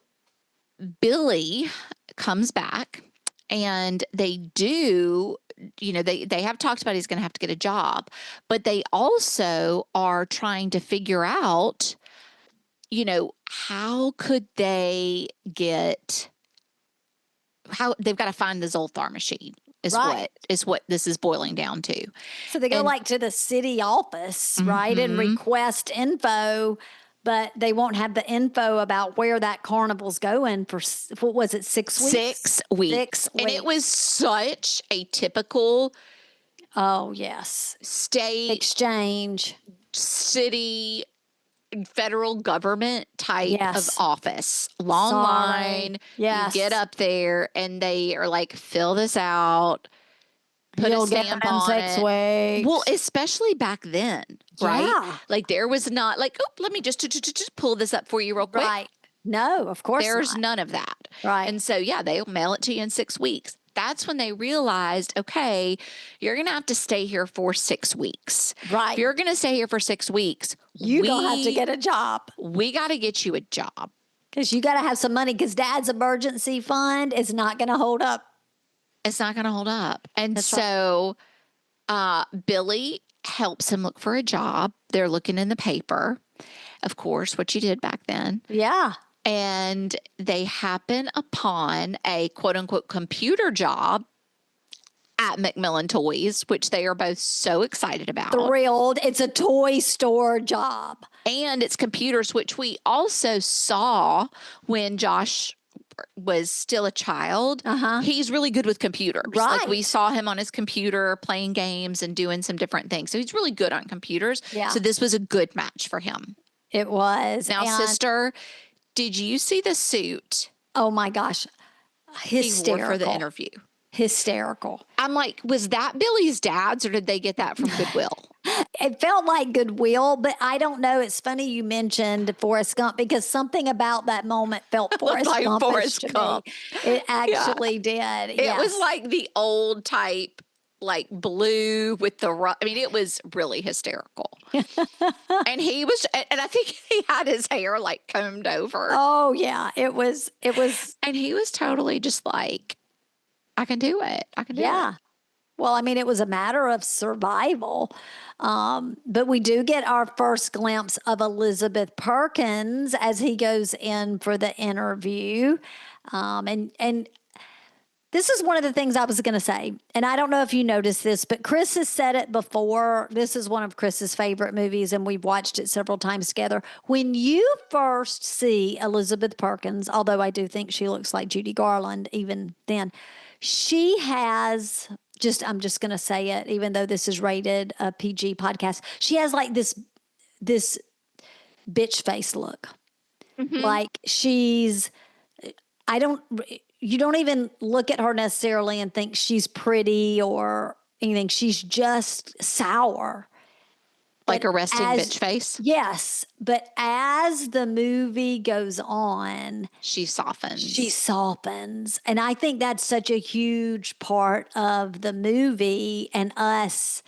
Billy comes back, and they do, they have talked about he's going to have to get a job, but they also are trying to figure out, how could they get, how they've got to find the Zoltar machine is Right. what this is boiling down to. So they go And like to the city office, right, and request info, but they won't have the info about where that carnival's going for, what was it, 6 weeks? 6 weeks. 6 And it weeks. was such a typical Oh, yes. state, Exchange. city, federal government type of Yes. office. Long Sorry. line. Yes. You get up there and they are like, fill this out. put You'll a get stamp it in on 6 weeks. Well, especially back then, right? Yeah. Like there was not like, oh, let me just pull this up for you real quick. Right. No, of course There's not. none of that. Right. And so, yeah, they'll mail it to you in 6 weeks. That's when they realized, okay, you're going to have to stay here for 6 weeks. Right. If you're going to stay here for 6 weeks, You're going to have to get a job. We got to get you a job. Because you got to have some money because dad's emergency fund is not going to hold up. It's not going to hold up. And That's so Billy helps him look for a job. They're looking in the paper, of course, what you did back then. Yeah. And they happen upon a quote unquote computer job at Macmillan Toys, which they are both so excited about. Thrilled. It's a toy store job. And it's computers, which we also saw when Josh was still a child. He's really good with computers. Right. Like we saw him on his computer playing games and doing some different things. So he's really good on computers. Yeah. So this was a good match for him. It was. Now, sister, did you see the suit? Oh my gosh. Hysterical. He wore for the interview. Hysterical. I'm like, was that Billy's dad's or did they get that from Goodwill? It felt like Goodwill, but I don't know. It's funny you mentioned Forrest Gump because something about that moment felt Forrest like Gump. Forrest Gump. It actually did. It was like the old type, like blue with the, I mean, it was really hysterical. And he was, and I think he had his hair like combed over. Oh yeah, it was. And he was totally just like, I can do it. I can do it. Well, I mean, it was a matter of survival. But we do get our first glimpse of Elizabeth Perkins as he goes in for the interview. And this is one of the things I was going to say. And I don't know if you noticed this, but Chris has said it before. This is one of Chris's favorite movies, and we've watched it several times together. When you first see Elizabeth Perkins, although I do think she looks like Judy Garland even then, she has I'm just going to say it, even though this is rated a PG podcast. She has like this bitch face look. Like you don't even look at her necessarily and think she's pretty or anything. She's just sour. Like a resting bitch face? Yes. But as the movie goes on, she softens. And I think that's such a huge part of the movie and us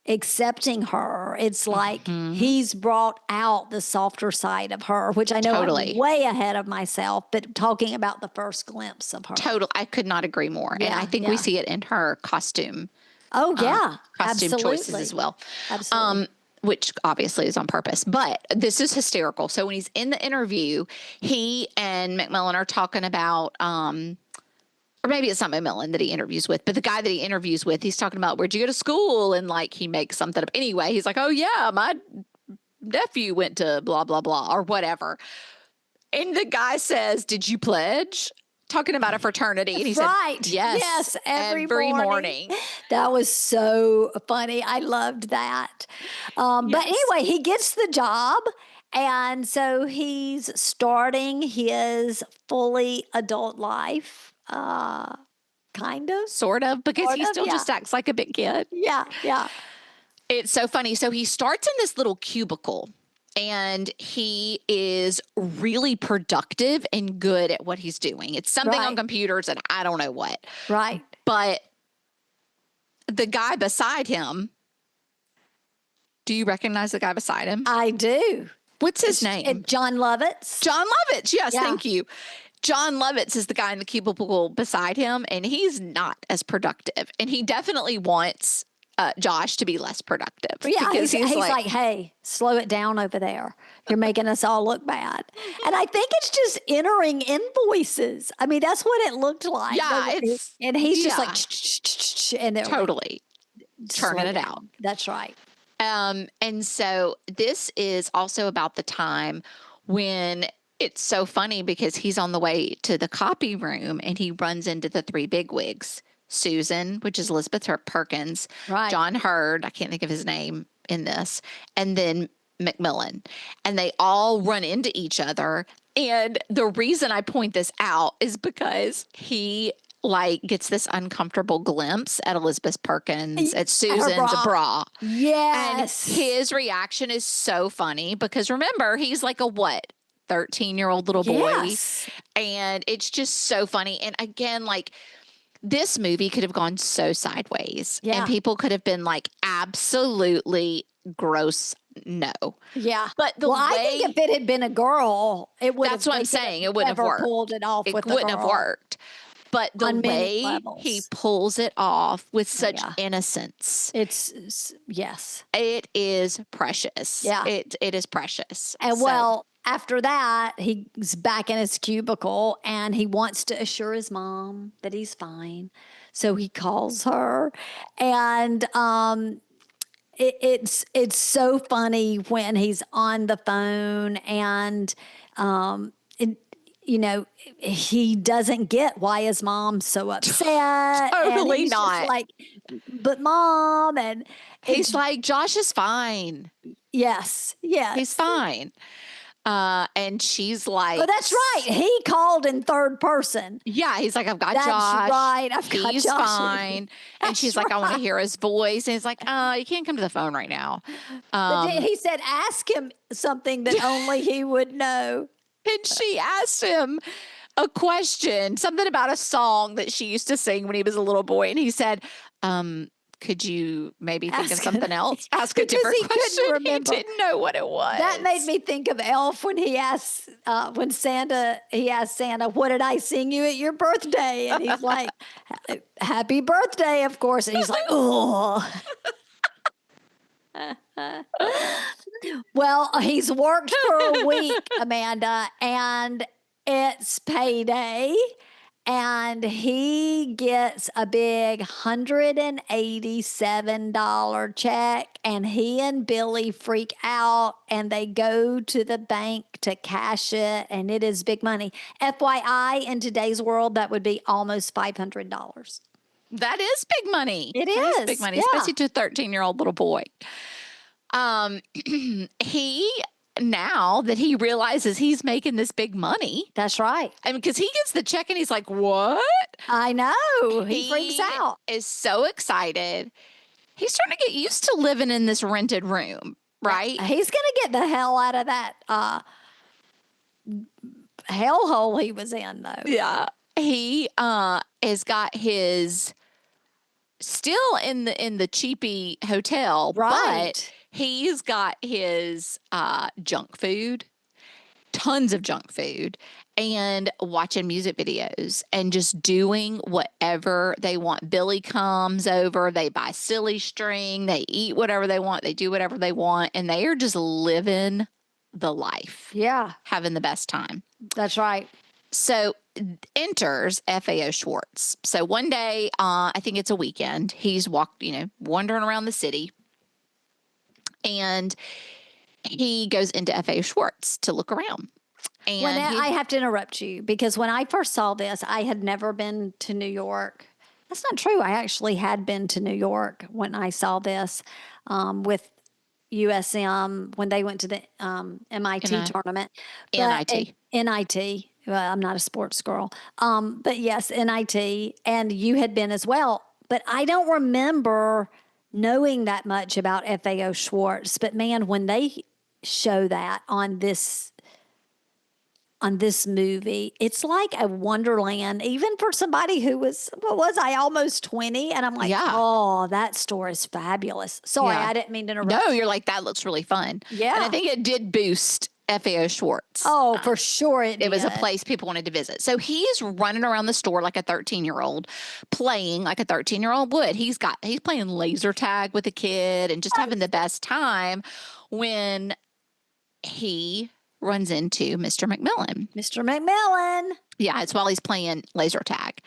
accepting her. It's like he's brought out the softer side of her, which I know I'm way ahead of myself, but talking about the first glimpse of her. Totally. I could not agree more. Yeah, and I think we see it in her costume. Oh, yeah. Costume choices as well. Absolutely. Which obviously is on purpose. But this is hysterical. So when he's in the interview, he and Macmillan are talking about, or maybe it's not Macmillan that he interviews with, but the guy that he interviews with, he's talking about, where'd you go to school? And like he makes something up. Anyway, he's like, oh, yeah, my nephew went to blah, blah, blah, or whatever. And the guy says, did you pledge? Talking about a fraternity. And he said, yes, every morning. That was so funny. I loved that. But anyway, he gets the job. And so he's starting his fully adult life, kind of. Sort of, because he still just acts like a big kid. Yeah. It's so funny. So he starts in this little cubicle. And he is really productive and good at what he's doing. It's something on computers and I don't know what. Right. But the guy beside him, do you recognize the guy beside him? I do. What's his name? John Lovitz. John Lovitz. Yes, thank you. John Lovitz is the guy in the cubicle beside him, and he's not as productive. And he definitely wants Josh to be less productive. Yeah, he's like, hey, slow it down over there. You're making us all look bad. And I think it's just entering invoices. I mean, that's what it looked like. Yeah, and he's just like, and totally turning it out. That's right. And so this is also about the time when it's so funny because he's on the way to the copy room and he runs into the three bigwigs. Susan, which is Elizabeth Perkins, John Hurd, I can't think of his name in this, and then Macmillan. And they all run into each other. And the reason I point this out is because he like gets this uncomfortable glimpse at Elizabeth Perkins, at Susan's bra. Yes. And his reaction is so funny because remember, he's like a what? 13-year-old little boy. Yes. And it's just so funny. And again, like this movie could have gone so sideways. Yeah. And people could have been like, absolutely gross. No. Yeah. But the way I think if it had been a girl, it would that's what I'm saying. It wouldn't have worked. Pulled it off with it wouldn't have worked. But the way he pulls it off with such innocence. Yes. It is precious. Yeah. It is precious. And well, after that, he's back in his cubicle and he wants to assure his mom that he's fine. So he calls her and it's so funny when he's on the phone and he doesn't get why his mom's so upset. Totally and not. Just like, but mom, and he's like, Josh is fine. Yes, he's fine. And she's like, oh, that's right. He called in third person. Yeah, he's like, I've got that's Josh. Right, I've got he's Josh. Fine. And she's like, I want to hear his voice. And he's like, you can't come to the phone right now. He said, ask him something that only he would know. And she asked him a question, something about a song that she used to sing when he was a little boy. And he said, could you maybe think of something else? Ask a different question. Couldn't remember. He didn't know what it was. That made me think of Elf when he asked, he asked Santa, what did I sing you at your birthday? And he's like, happy birthday, of course. And he's like, oh. Well, he's worked for a week, Amanda, and it's payday. And he gets a big $187 check, and he and Billy freak out, and they go to the bank to cash it, and it is big money. FYI, in today's world, that would be almost $500. That is big money. It is big money, especially to a 13-year-old little boy. Now that he realizes he's making this big money. That's right. I mean, because he gets the check and he's like, what? I know. He freaks out. Is so excited. He's starting to get used to living in this rented room, right? He's going to get the hell out of that hellhole he was in, though. Yeah. He has got his still in the cheapy hotel, right. But he's got his junk food, tons of junk food, and watching music videos and just doing whatever they want. Billy comes over, they buy silly string, they eat whatever they want, they do whatever they want, and they are just living the life. Yeah. Having the best time. That's right. So enters FAO Schwarz. So one day, I think it's a weekend, he's wandering around the city. And he goes into FAO Schwarz to look around. And I have to interrupt you because when I first saw this, I had never been to New York. That's not true. I actually had been to New York when I saw this with USM when they went to the MIT tournament. NIT. NIT. Well, I'm not a sports girl. But yes, NIT. And you had been as well. But I don't remember knowing that much about FAO Schwarz, but man, when they show that on this movie, it's like a wonderland, even for somebody who was almost 20, and I'm like, oh, that store is fabulous. Sorry, I didn't mean to interrupt. No, you're like, that looks really fun. Yeah. And I think it did boost FAO Schwarz. Oh, for sure it did. It was a place people wanted to visit. So he's running around the store like a 13-year-old, playing like a 13-year-old would. He's playing laser tag with a kid and just having the best time when he runs into Mr. McMillan. Mr. McMillan. Yeah, it's while he's playing laser tag.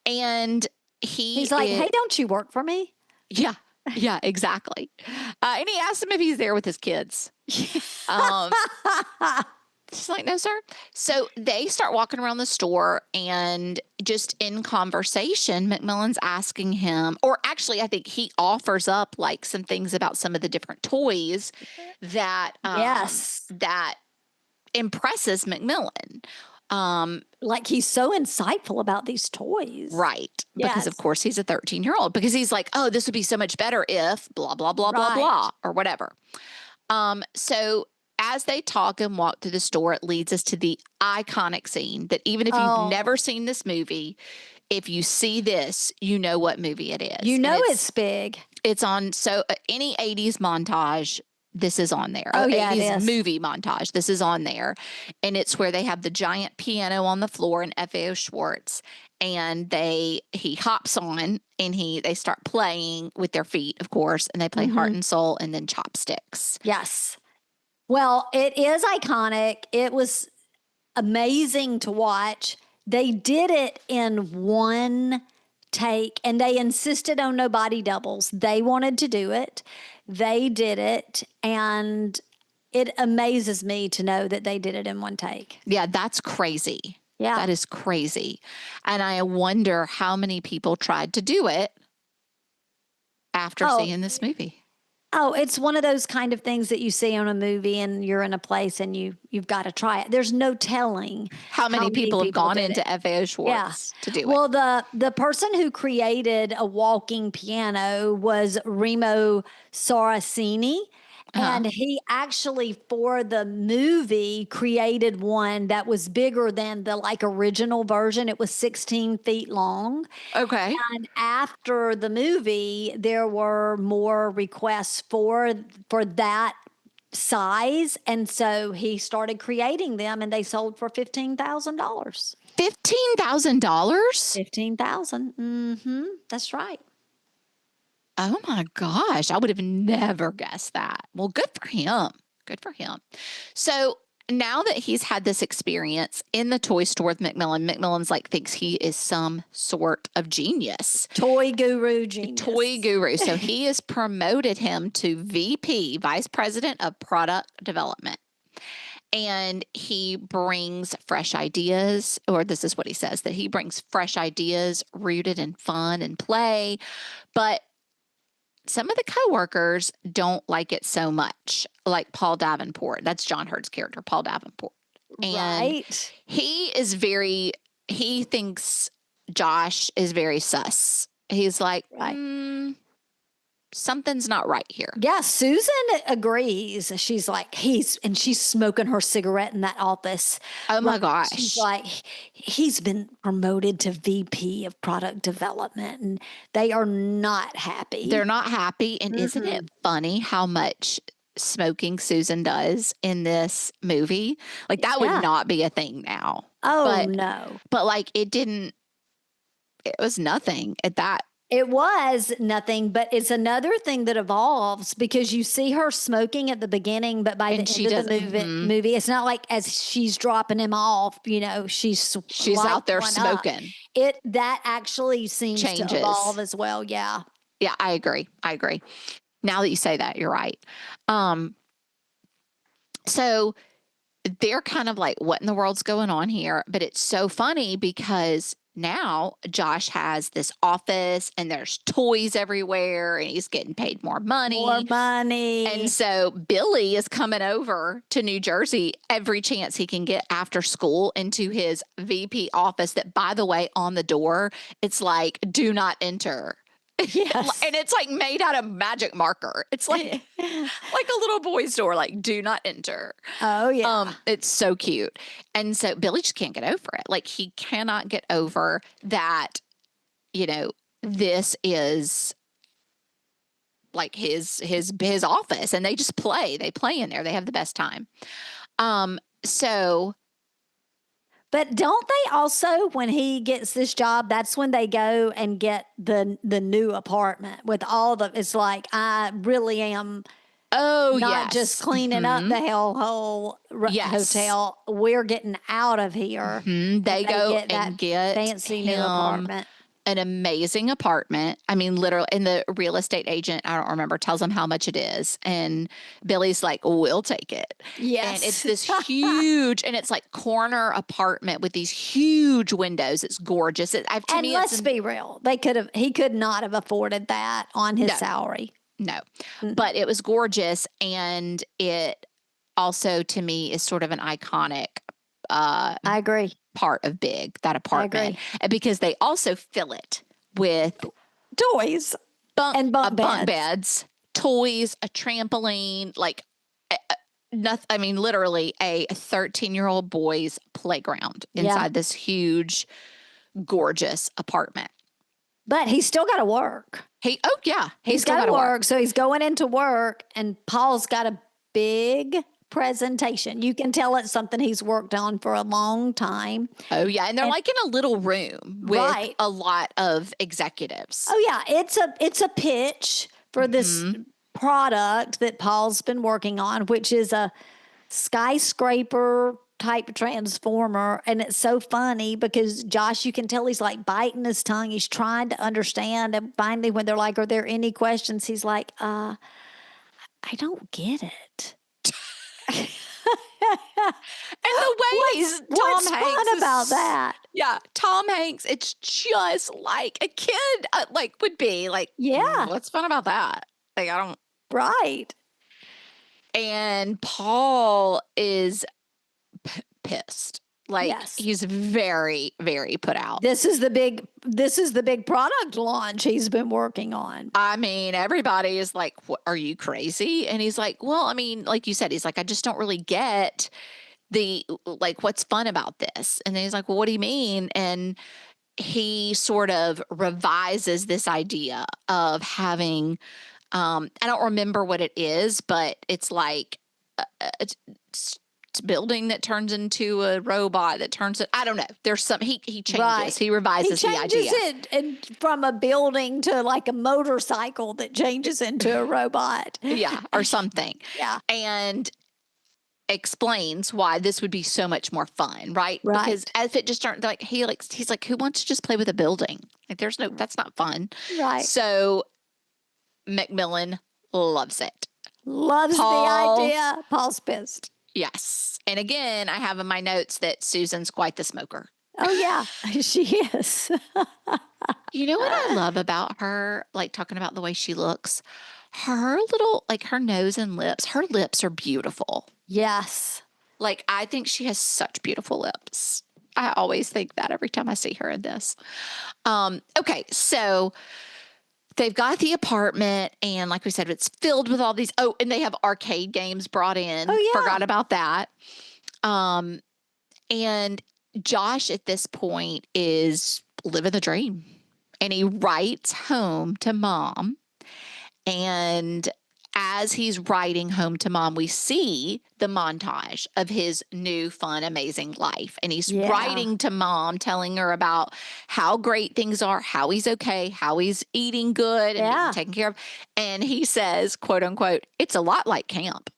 And he's like, hey, don't you work for me? Yeah. Yeah, exactly. And he asked him if he's there with his kids. She's like, no, sir. So they start walking around the store and just in conversation, McMillan's asking him, or actually, I think he offers up like some things about some of the different toys that, that impresses McMillan. Like he's so insightful about these toys. Right. Because, of Yes. course, he's a 13-year-old. Because he's like, oh, this would be so much better if blah, blah, blah, blah, Right. blah, or whatever. So as they talk and walk through the store, it leads us to the iconic scene that even if you've never seen this movie, if you see this, you know what movie it is. You know it's big. It's on any 80s montage, this is on there. Oh, yeah, 80s it is. movie montage, this is on there. And it's where they have the giant piano on the floor in FAO Schwarz. And he hops on and they start playing with their feet, of course, and they play Heart and Soul and then Chopsticks. Yes. Well, it is iconic. It was amazing to watch. They did it in one take and they insisted on no body doubles. They wanted to do it. They did it. And it amazes me to know that they did it in one take. Yeah, that's crazy. Yeah. That is crazy. And I wonder how many people tried to do it after seeing this movie. Oh, it's one of those kind of things that you see on a movie and you're in a place and you've got to try it. There's no telling how many people have gone into FAO Schwarz to do it. Well, the person who created a walking piano was Remo Saraceni. And he actually, for the movie, created one that was bigger than the original version. It was 16 feet long. Okay. And after the movie, there were more requests for that size. And so he started creating them and they sold for $15,000. $15,000? $15,000. Mm-hmm. That's right. Oh my gosh. I would have never guessed that. Well, good for him. Good for him. So now that he's had this experience in the toy store with Macmillan's thinks he is some sort of genius. Toy guru genius. Toy guru. So he has promoted him to VP, Vice President of Product Development. And he brings fresh ideas, or this is what he says, that he brings fresh ideas rooted in fun and play. But some of the coworkers don't like it so much, like Paul Davenport. That's John Hurd's character, Paul Davenport. And he thinks Josh is very sus. He's like, something's not right here. Yeah, Susan agrees. She's like, she's smoking her cigarette in that office. Oh my gosh. She's like, he's been promoted to VP of product development and they are not happy. They're not happy. And isn't it funny how much smoking Susan does in this movie? That would not be a thing now. Oh, no. But it was nothing at that. It was nothing, but it's another thing that evolves because you see her smoking at the beginning, but by the end of the movie, it's not like as she's dropping him off, she's out there smoking. That actually seems to evolve as well. Yeah. Yeah, I agree. Now that you say that, you're right. So they're kind of like, what in the world's going on here? But it's so funny because now Josh has this office and there's toys everywhere and he's getting paid more money. And so Billy is coming over to New Jersey every chance he can get after school into his VP office that, by the way, on the door, it's like, do not enter. Yes. And it's made out of magic marker. It's like a little boy's door, do not enter. Oh, yeah. It's so cute. And so Billy just can't get over it. He cannot get over that, this is his office and they just play. They play in there. They have the best time. But don't they also, when he gets this job, that's when they go and get the new apartment with all it's like, I really am not just cleaning up the hellhole hotel. We're getting out of here. They go and get fancy new apartment. An amazing apartment. I mean, literally, and the real estate agent, I don't remember, tells him how much it is. And Billy's like, we'll take it. Yes. And it's this huge, and it's corner apartment with these huge windows. It's gorgeous. Let's be real. He could not have afforded that on his salary. No, but it was gorgeous. And it also, to me, is sort of an iconic I agree. part of big, that I apartment. agree. And because they also fill it with Toys and bunk bunk beds. beds, toys, a trampoline, like nothing. I mean, literally a 13-year-old boy's playground inside this huge, gorgeous apartment. But he's still got to work. He's still got got to work. So he's going into work, and Paul's got a big presentation. You can tell it's something he's worked on for a long time. Oh yeah, and they're like in a little room with a lot of executives. Oh yeah, it's a pitch for this product that Paul's been working on, which is a skyscraper type transformer. And it's so funny because Josh, you can tell he's like biting his tongue. He's trying to understand. And finally, when they're like, are there any questions? He's like, I don't get it. And the way what's fun about that? Yeah, Tom Hanks, it's just like a kid like would be like, what's fun about that? Like, I don't. Right. And Paul is pissed. Like, he's very, very put out. This is the big product launch he's been working on. I mean, everybody is like, what, are you crazy? And he's like, well, I mean, like you said, he's like, I just don't really get what's fun about this. And then he's like, well, what do you mean? And he sort of revises this idea of having, I don't remember what it is, but it's like, it's building that turns into a robot that turns it. I don't know. There's some, he changes, he revises the idea. He changes it from a building to like a motorcycle that changes into a robot. Yeah. Or something. Yeah. And explains why this would be so much more fun, right? Because if it just turned like, he's like, who wants to just play with a building? Like that's not fun. Right. So Macmillan loves it. Loves the idea. Paul's pissed. Yes. And again, I have in my notes that Susan's quite the smoker. Oh, yeah, she is. You know what I love about her? Like talking about the way she looks, her little, like her nose and lips, her lips are beautiful. Yes. Like I think she has such beautiful lips. I always think that every time I see her in this. Okay. So they've got the apartment, and like we said, it's filled with all these. Oh, and they have arcade games brought in. Oh, yeah. Forgot about that. And Josh at this point is living the dream, and he writes home to Mom. And as he's writing home to Mom, we see the montage of his new, fun, amazing life. And he's writing to Mom, telling her about how great things are, how he's okay, how he's eating good and being taken care of. And he says, quote unquote, it's a lot like camp.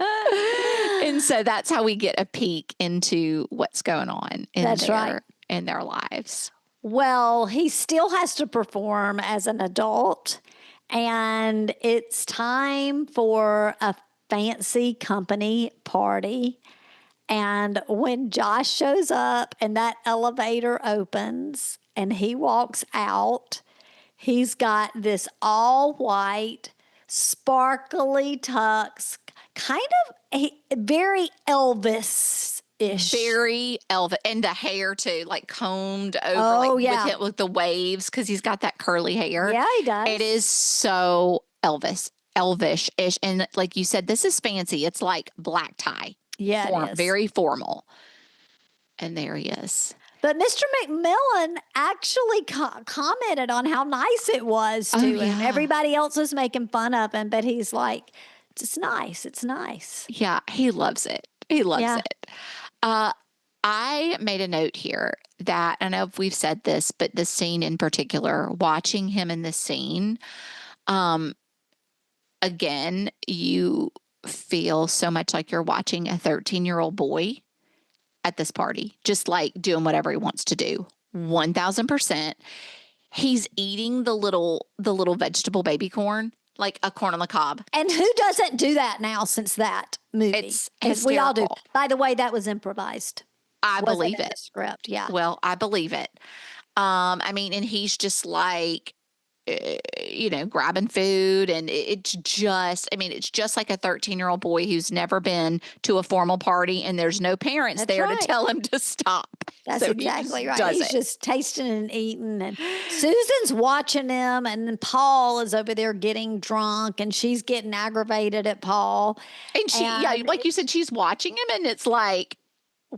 And so that's how we get a peek into what's going on in their lives. Well, he still has to perform as an adult, and it's time for a fancy company party. And when Josh shows up and that elevator opens and he walks out, he's got this all white, sparkly tux, kind of very Elvis-ish. Very Elvis. And the hair too, like combed over with the waves, because he's got that curly hair. Yeah, he does. It is so Elvish-ish. And like you said, this is fancy. It's like black tie. Yeah, it is. Very formal. And there he is. But Mr. McMillan actually commented on how nice it was to him. Everybody else was making fun of him, but he's like, it's nice. It's nice. Yeah, he loves it. He loves it. I made a note here that, I know if we've said this, but the scene in particular, watching him in this scene, again, you feel so much like you're watching a 13-year-old boy at this party, just like doing whatever he wants to do. 1000%. He's eating the little vegetable baby corn, like a corn on the cob. And who doesn't do that now since that movie? It's hysterical. We all do. By the way, that was improvised. I believe it. Script, yeah. Well, I believe it. I mean, and he's just like, grabbing food. And it's just, it's just like a 13-year-old boy who's never been to a formal party and there's no parents That's there right. to tell him to stop. That's So exactly right. does He's it. just tasting and eating. And Susan's watching him. And then Paul is over there getting drunk and she's getting aggravated at Paul. And like you said, she's watching him and it's like,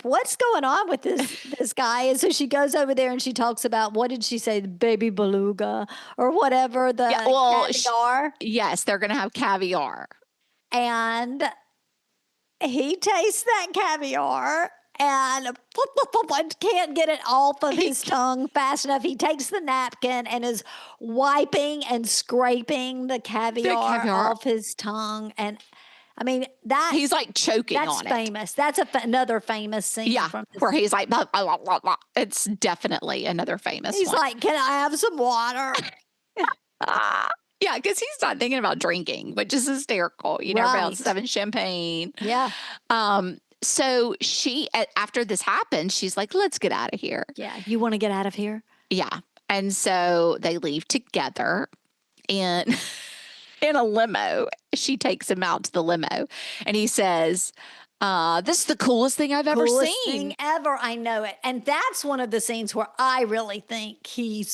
what's going on with this guy? And so she goes over there and she talks about, what did she say? Baby beluga or whatever, the caviar. Yes, they're going to have caviar. And he tastes that caviar and can't get it off of his tongue fast enough. He takes the napkin and is wiping and scraping the caviar off his tongue. And he's like choking on it. That's famous. That's another famous scene. Yeah, where he's like, blah, blah, blah, blah. It's definitely another famous He's one. like, can I have some water? Yeah, because he's not thinking about drinking, which is hysterical. Everybody else is having champagne. Yeah. So she, after this happens, she's like, let's get out of here. Yeah. You want to get out of here? Yeah. And so they leave together and in a limo. She takes him out to the limo and he says, this is the coolest thing I've ever seen. Thing ever. I know it. And that's one of the scenes where I really think he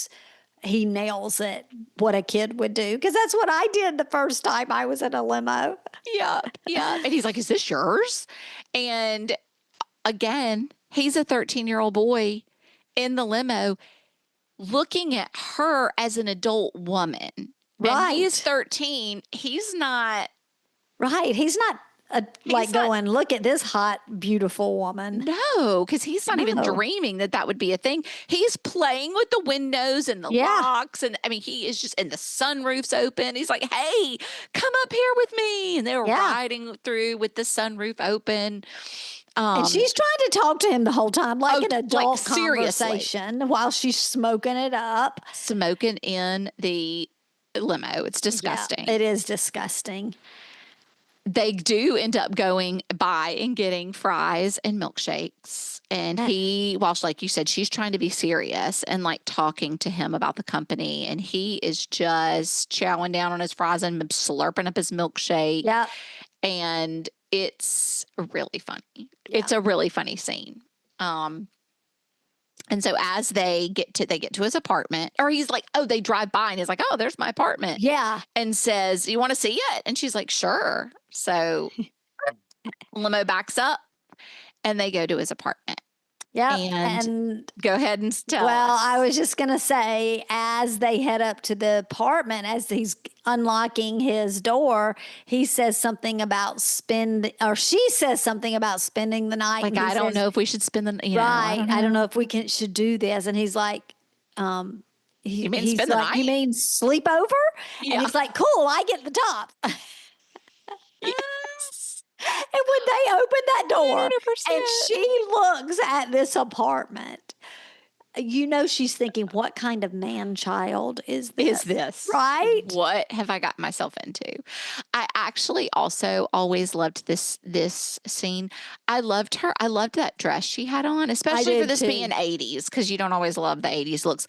nails it, what a kid would do. Because that's what I did the first time I was in a limo. Yeah. Yeah. And he's like, is this yours? And again, he's a 13-year-old boy in the limo looking at her as an adult woman. Right. And he is 13. He's not. Right. He's not going, look at this hot, beautiful woman. No, because he's not even dreaming that would be a thing. He's playing with the windows and the locks. And he is just, and the sunroof's open. He's like, hey, come up here with me. And they were riding through with the sunroof open. And she's trying to talk to him the whole time, like an adult conversation while she's smoking it up. Smoking in the limo. It's disgusting. Yeah, it is disgusting. They do end up going by and getting fries and milkshakes. And like you said, she's trying to be serious and like talking to him about the company. And he is just chowing down on his fries and slurping up his milkshake. Yeah. And it's really funny. Yeah. It's a really funny scene. And so as they get to his apartment, or he's like, oh, they drive by and he's like, oh, there's my apartment. Yeah. And says, you want to see it? And she's like, sure. So limo backs up and they go to his apartment. Yeah. And go ahead and tell us. I was just going to say, as they head up to the apartment, as he's unlocking his door, he says something about she says something about spending the night. Like, I don't know if we should spend the night. Right. I don't know if we should do this. And he's like, you mean spend the night? You mean sleep over? Yeah. And he's like, cool, I get the top. Yes. And when they open that door 100%. and she looks at this apartment, she's thinking, what kind of man-child is this? Right? What have I got myself into? I actually also always loved this scene. I loved her. I loved that dress she had on, especially for this being 80s, because you don't always love the 80s looks.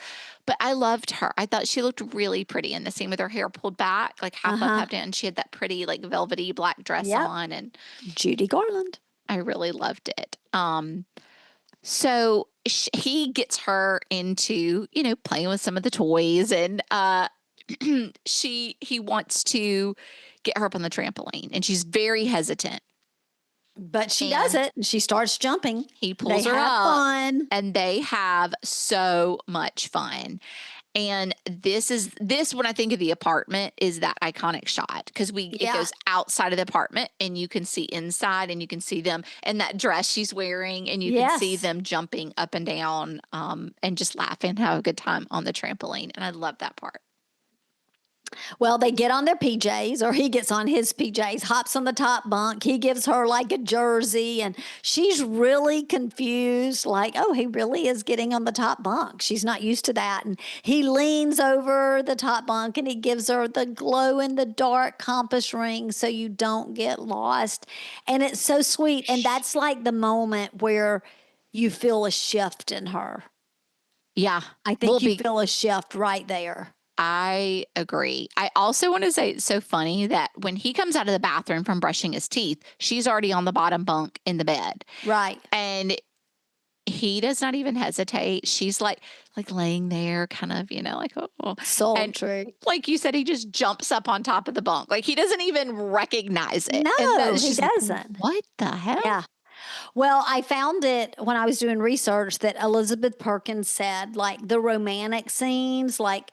But I loved her. I thought she looked really pretty in the scene with her hair pulled back, like half up, half down. And she had that pretty, like, velvety black dress on. And Judy Garland. I really loved it. So he gets her into, playing with some of the toys, and he wants to get her up on the trampoline, and she's very hesitant. But she does it. She starts jumping. He pulls her up, fun. And they have so much fun. And this when I think of the apartment is that iconic shot, because it goes outside of the apartment and you can see inside and you can see them and that dress she's wearing and you can see them jumping up and down and just laughing and have a good time on the trampoline. And I love that part. Well, they get on their PJs, or he gets on his PJs, hops on the top bunk. He gives her like a jersey, and she's really confused, like, oh, he really is getting on the top bunk. She's not used to that. And he leans over the top bunk and he gives her the glow in the dark compass ring so you don't get lost. And it's so sweet. And that's like the moment where you feel a shift in her. Yeah. I think you feel a shift right there. I agree. I also want to say it's so funny that when he comes out of the bathroom from brushing his teeth, she's already on the bottom bunk in the bed. Right. And he does not even hesitate. She's like laying there kind of, like, oh. And Sultry. like you said, he just jumps up on top of the bunk. Like he doesn't even recognize it. And No, that's he just doesn't. what the hell? Yeah. Well, I found it when I was doing research that Elizabeth Perkins said, like, the romantic scenes, like,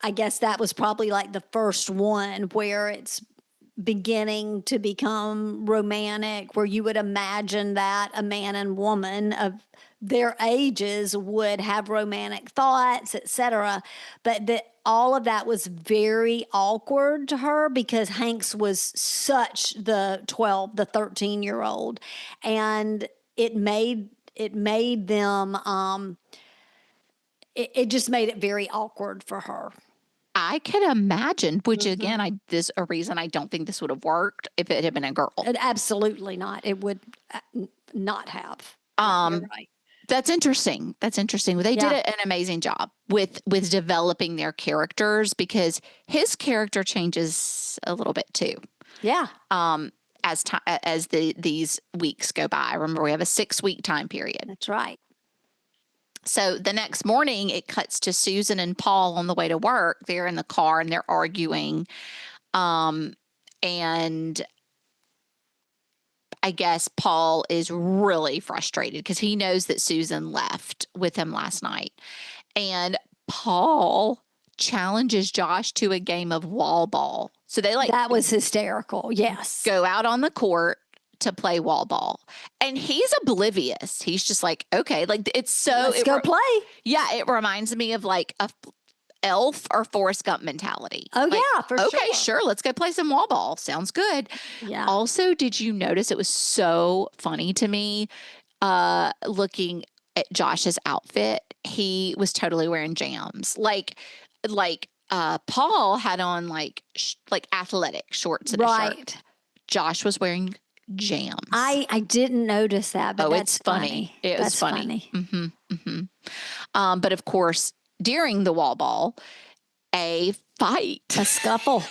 I guess that was probably like the first one where it's beginning to become romantic, where you would imagine that a man and woman of their ages would have romantic thoughts, etc. But that all of that was very awkward to her because Hanks was such the 13-year-old, and it made them it just made it very awkward for her. I can imagine, which again, this a reason I don't think this would have worked if it had been a girl. Absolutely not. It would not have. Yeah, you're right. That's interesting. That's interesting. They did an amazing job with developing their characters because his character changes a little bit too. Yeah. As these weeks go by. Remember, we have a 6-week time period. That's right. So the next morning, it cuts to Susan and Paul on the way to work. They're in the car and they're arguing. And I guess Paul is really frustrated because he knows that Susan left with him last night. And Paul challenges Josh to a game of wall ball. So they that was hysterical. Yes. Go out on the court to play wall ball. And he's oblivious. He's just like, okay, like it's so. Let's go play. Yeah, it reminds me of like a Elf or Forrest Gump mentality. Oh, like, yeah, for sure. Okay, sure. Let's go play some wall ball. Sounds good. Yeah. Also, did you notice it was so funny to me looking at Josh's outfit? He was totally wearing jams. Like Paul had on like athletic shorts and a shirt. Josh was wearing jams. I didn't notice that, but that's it's funny. It was funny. But of course, during the wall ball, a fight, a scuffle.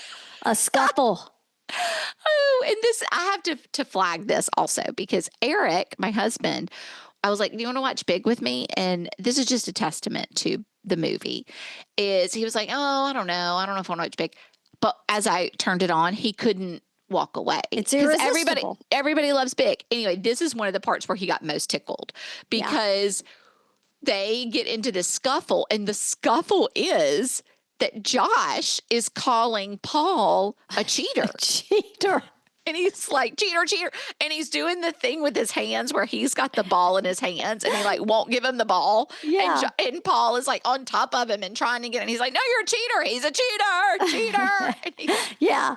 Oh, and this I have to flag this also because Eric, my husband, I was like, "Do you want to watch Big with me?" And this is just a testament to the movie. He was like, "Oh, I don't know if I want to watch Big," but as I turned it on, he couldn't walk away. It's irresistible. Everybody loves Big. Anyway, this is one of the parts where he got most tickled because they get into this scuffle, and the scuffle is that Josh is calling Paul a cheater. And he's like, cheater. And he's doing the thing with his hands where he's got the ball in his hands and he like won't give him the ball. Yeah. And Paul is like on top of him and trying to get it. And he's like, no, you're a cheater. He's a cheater. Yeah.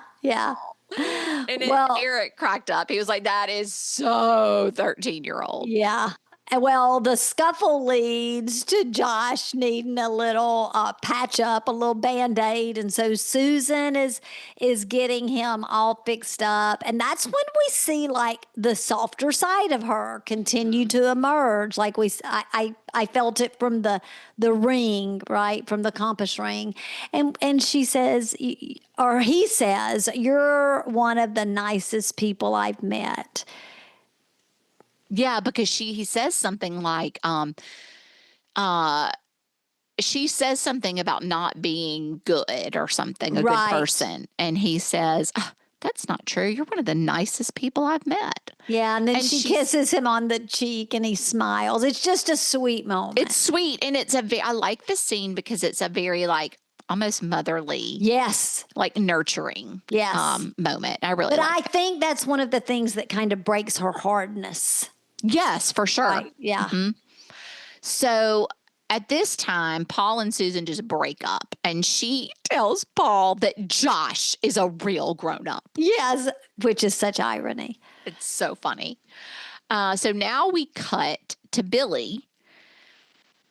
And Eric cracked up. He was like, that is so 13-year-old. Yeah. Well, the scuffle leads to Josh needing a little patch up, a little Band-Aid. And so Susan is getting him all fixed up. And that's when we see like the softer side of her continue to emerge. Like I felt it from the ring, right? From the compass ring. And she says, or he says, you're one of the nicest people I've met. Yeah, because he says something like, she says something about not being good or something, a good person. And he says, oh, that's not true. You're one of the nicest people I've met. Yeah, and then she kisses him on the cheek and he smiles. It's just a sweet moment. It's sweet. And I like this scene because it's a very like, almost motherly. Yes. Like nurturing. Yes. Moment. I really But like I think that's one of the things that kind of breaks her hardness. Yes, for sure. Right. Yeah. Mm-hmm. So at this time, Paul and Susan just break up and she tells Paul that Josh is a real grown-up. Yes, which is such irony. It's so funny. So now we cut to Billy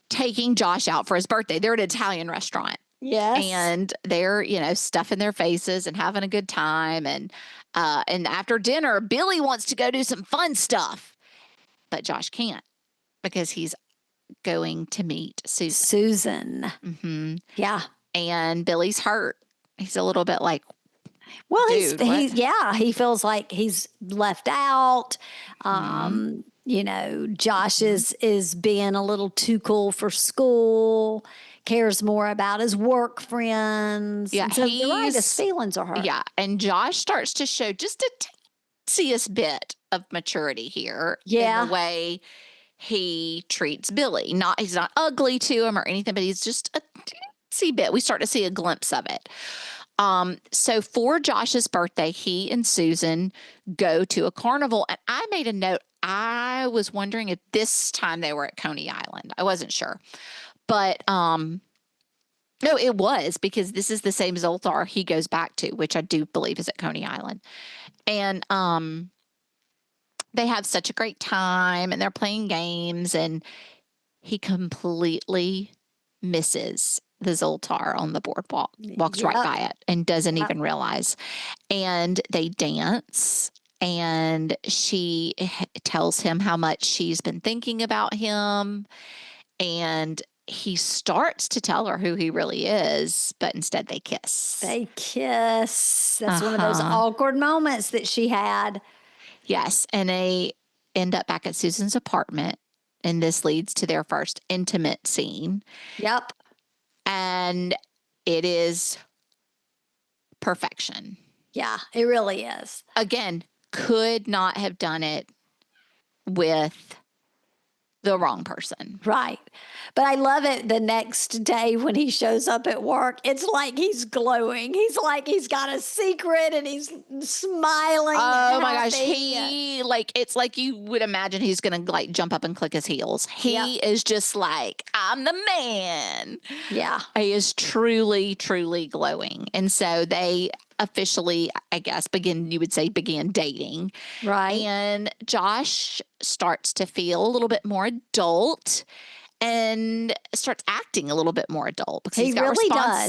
taking Josh out for his birthday. They're at an Italian restaurant. Yes. And they're, stuffing their faces and having a good time. And after dinner, Billy wants to go do some fun stuff. But Josh can't because he's going to meet Susan. Susan. Mm-hmm. Yeah. and Billy's hurt. He's a little bit like, Well, dude, what? he feels like he's left out. Josh is being a little too cool for school, cares more about his work friends. Yeah, And so you're right, his feelings are hurt. Yeah, and Josh starts to show just a teeniest bit of maturity here in the way he treats Billy. He's not ugly to him or anything, but he's just a teensy bit. We start to see a glimpse of it. So for Josh's birthday, he and Susan go to a carnival, and I made a note. I was wondering if this time they were at Coney Island. I wasn't sure, but no, it was, because this is the same Zoltar he goes back to, which I do believe is at Coney Island, and they have such a great time, and they're playing games, and he completely misses the Zoltar on the boardwalk, walks right by it and doesn't even realize. And they dance, and she tells him how much she's been thinking about him. And he starts to tell her who he really is, but instead they kiss. That's one of those awkward moments that she had. Yes. And they end up back at Susan's apartment, and this leads to their first intimate scene. Yep. And it is perfection. Yeah, it really is. Again, could not have done it with the wrong person. Right. But I love it the next day when he shows up at work. It's like he's glowing. He's like he's got a secret, and he's smiling. Oh my gosh. It's like you would imagine he's going to like jump up and click his heels. He is just like, I'm the man. Yeah. He is truly, truly glowing. And so they officially, I guess, began dating. Right. And Josh starts to feel a little bit more adult and starts acting a little bit more adult, because he's got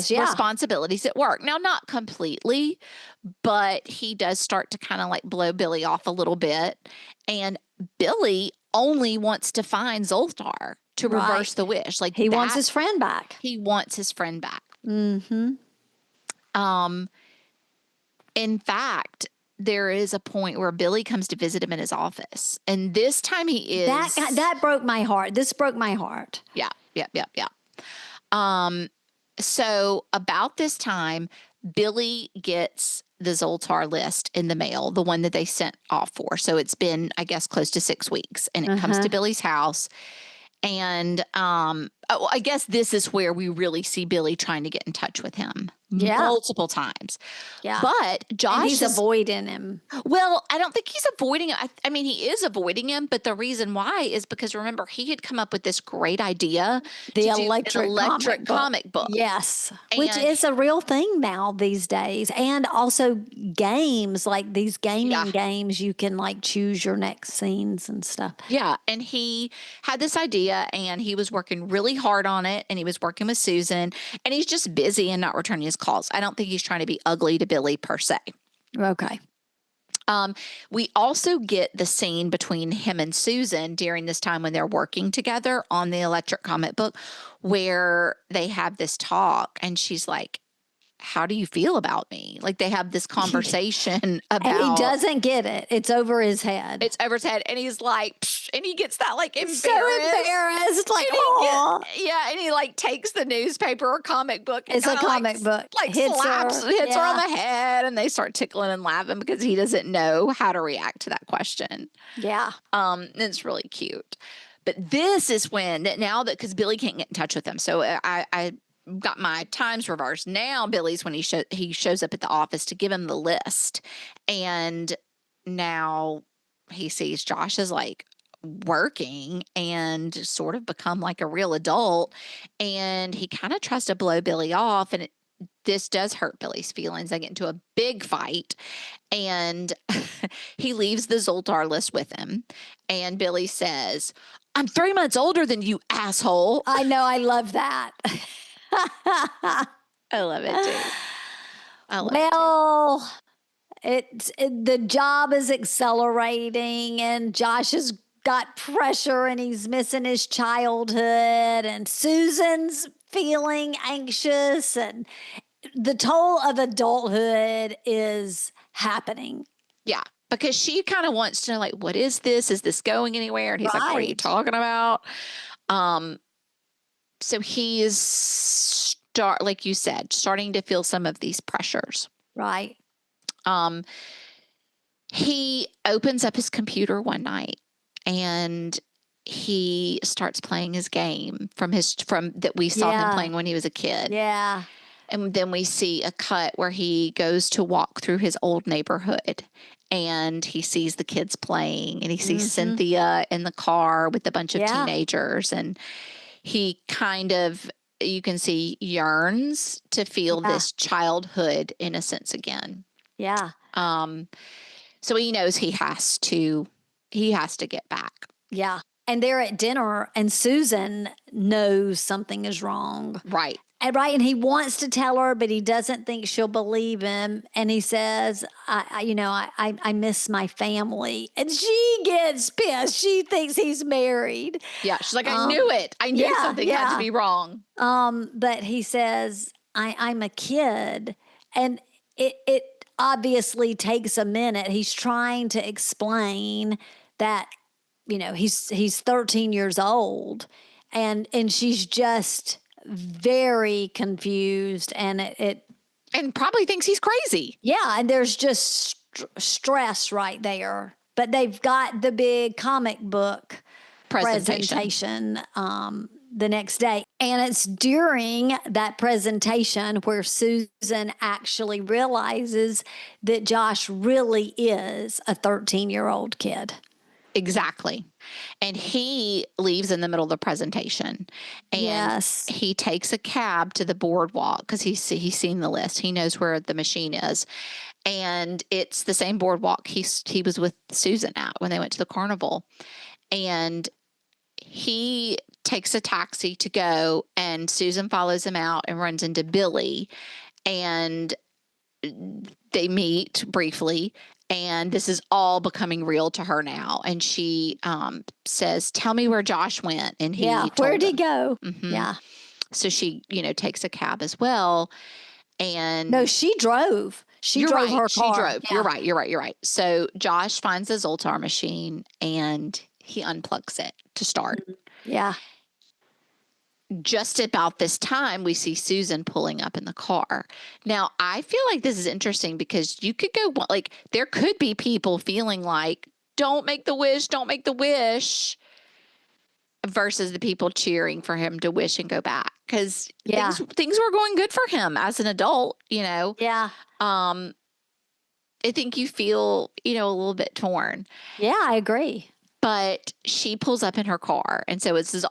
responsibilities at work. Now, not completely, but he does start to kind of like blow Billy off a little bit. And Billy only wants to find Zoltar to reverse the wish. Like, he wants his friend back. He wants his friend back. Mm-hmm. In fact, there is a point where Billy comes to visit him in his office, and this time he is that broke my heart. This broke my heart. Yeah. So about this time, Billy gets the Zoltar list in the mail, the one that they sent off for. So it's been, I guess, close to 6 weeks, and it comes to Billy's house. And I guess this is where we really see Billy trying to get in touch with him multiple times. Yeah. But Josh is avoiding him. Well, I don't think he's avoiding him. I mean, he is avoiding him, but the reason why is because, remember, he had come up with this great idea. The electric comic book. Yes. Which is a real thing now these days. And also games, like these gaming games, you can like choose your next scenes and stuff. Yeah. And he had this idea, and he was working really hard on it, and he was working with Susan, and he's just busy and not returning his calls. I don't think he's trying to be ugly to Billy per se. Okay. We also get the scene between him and Susan during this time when they're working together on the electric comic book, where they have this talk, and she's like, how do you feel about me? Like, they have this conversation about. And he doesn't get it. It's over his head. It's over his head. And he's like, psh, and he gets that like embarrassed. So embarrassed. Like, oh. And he like takes the newspaper or comic book. And it's a comic book. Like hits her on the head, and they start tickling and laughing because he doesn't know how to react to that question. Yeah. It's really cute. But this is when, because Billy can't get in touch with him. So I got my times reversed. Now Billy's when he shows up at the office to give him the list, and now he sees Josh is like working and sort of become like a real adult, and he kind of tries to blow Billy off, and this does hurt Billy's feelings. They get into a big fight, and he leaves the Zoltar list with him, and Billy says, "I'm 3 months older than you, asshole." I know. I love that. I love it too. The job is accelerating, and Josh has got pressure, and he's missing his childhood, and Susan's feeling anxious, and the toll of adulthood is happening. Yeah. Because she kind of wants to know, like, what is this? Is this going anywhere? And he's like, what are you Right. talking about? So he is like you said, starting to feel some of these pressures. Right. He opens up his computer one night and he starts playing his game from that we saw him playing when he was a kid. Yeah. And then we see a cut where he goes to walk through his old neighborhood and he sees the kids playing and he sees Cynthia in the car with a bunch of teenagers. And he kind of, you can see, yearns to feel this childhood innocence again. Yeah. So he knows he has to get back. Yeah. And they're at dinner and Susan knows something is wrong. Right. And he wants to tell her, but he doesn't think she'll believe him. And he says, I miss my family. And she gets pissed. She thinks he's married. Yeah. She's like, I knew it. I knew something had to be wrong. But he says, I'm a kid. And it obviously takes a minute. He's trying to explain that, he's 13 years old and she's just very confused and and probably thinks he's crazy. Yeah. And there's just stress right there, but they've got the big comic book presentation the next day. And it's during that presentation where Susan actually realizes that Josh really is a 13-year-old kid. Exactly. And he leaves in the middle of the presentation and he takes a cab to the boardwalk because he's seen the list. He knows where the machine is. And it's the same boardwalk he was with Susan at when they went to the carnival. And he takes a taxi to go and Susan follows him out and runs into Billy and they meet briefly. And this is all becoming real to her now. And she says, tell me where Josh went. And he where'd he go? Mm-hmm. Yeah. So she, takes a cab as well. And no, she drove. She drove her car. She drove. Yeah. You're right. So Josh finds the Zoltar machine and he unplugs it to start. Yeah. Just about this time, we see Susan pulling up in the car. Now, I feel like this is interesting because you could go, like, there could be people feeling like, don't make the wish, versus the people cheering for him to wish and go back. Because things were going good for him as an adult, Yeah. I think you feel, a little bit torn. Yeah, I agree. But she pulls up in her car. And so this is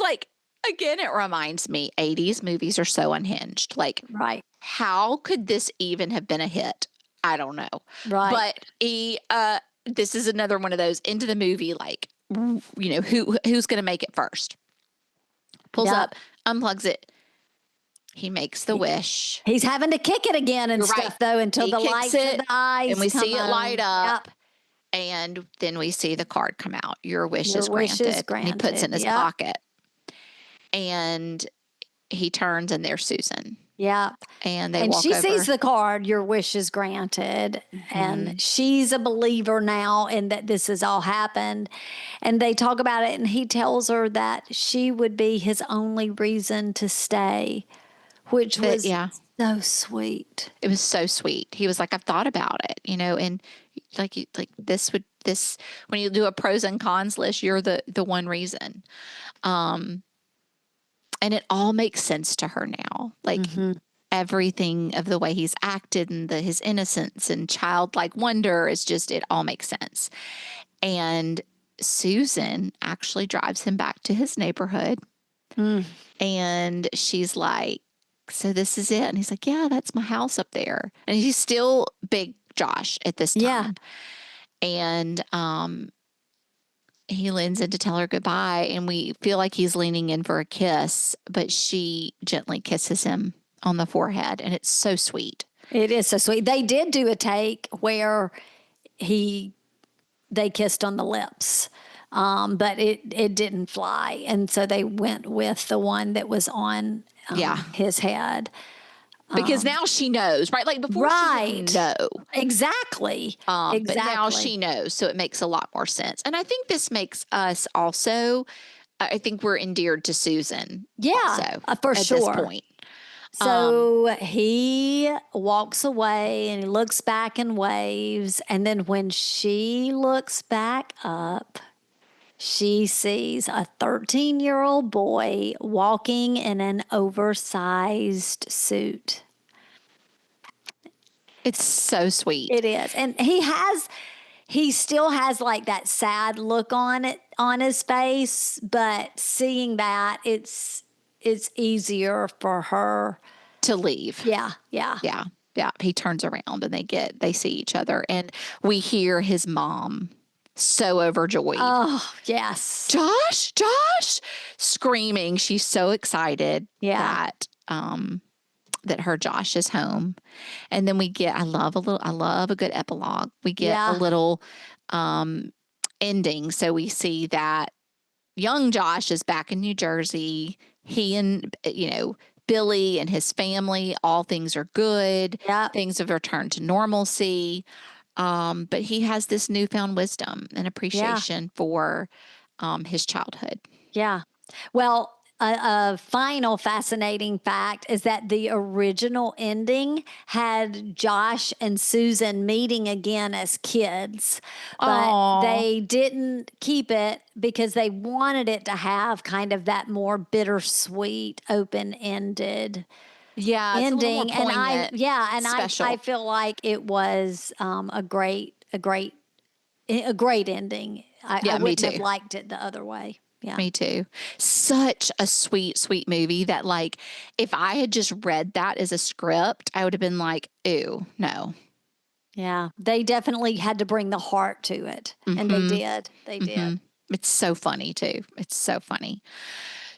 like, again, it reminds me, 80s movies are so unhinged. Like, right. How could this even have been a hit? I don't know. Right. But this is another one of those into the movie, like, who's going to make it first? Pulls up, unplugs it. He makes the wish. He's having to kick it again and stuff, though, until the lights of the eyes and we see it light up. Yep. And then we see the card come out. Your wish is granted. And he puts it in his pocket. And he turns and there's Susan. Yeah. And they walk she over. sees the card, your wish is granted. Mm-hmm. And she's a believer now in that this has all happened. And they talk about it and he tells her that she would be his only reason to stay, which was so sweet. It was so sweet. He was like, I've thought about it, and this when you do a pros and cons list, you're the one reason. And it all makes sense to her now. Like everything of the way he's acted and his innocence and childlike wonder is just, it all makes sense. And Susan actually drives him back to his neighborhood. And she's like, so this is it. And he's like, yeah, that's my house up there. And he's still big Josh at this time. Yeah. And he leans in to tell her goodbye. And we feel like he's leaning in for a kiss, but she gently kisses him on the forehead. And it's so sweet. It is so sweet. They did do a take where they kissed on the lips. but it didn't fly. And so they went with the one that was on his head. Because now she knows, right? Like before she didn't know. Exactly. But now she knows. So it makes a lot more sense. And I think this makes us also, I think we're endeared to Susan. Yeah, also, for at sure. this point. So he walks away and he looks back and waves. And then when she looks back up, she sees a 13-year-old boy walking in an oversized suit. It's so sweet. It is. And he still has like that sad look on his face, but seeing that it's easier for her to leave. Yeah. He turns around and they see each other, and we hear his mom so overjoyed. Oh, yes. Josh, screaming. She's so excited that her Josh is home. And then we get, I love a good epilogue. We get a little ending. So we see that young Josh is back in New Jersey. He and, Billy and his family, all things are good. Yep. Things have returned to normalcy. But he has this newfound wisdom and appreciation for his childhood. Yeah. Well, a final fascinating fact is that the original ending had Josh and Susan meeting again as kids, but they didn't keep it because they wanted it to have kind of that more bittersweet, open-ended ending. And I feel like it was a great ending. I wouldn't have liked it the other way. Yeah. Me too. Such a sweet, sweet movie that, like, if I had just read that as a script, I would have been like, ew, no. Yeah. They definitely had to bring the heart to it. Mm-hmm. And they did. They did. It's so funny too. It's so funny.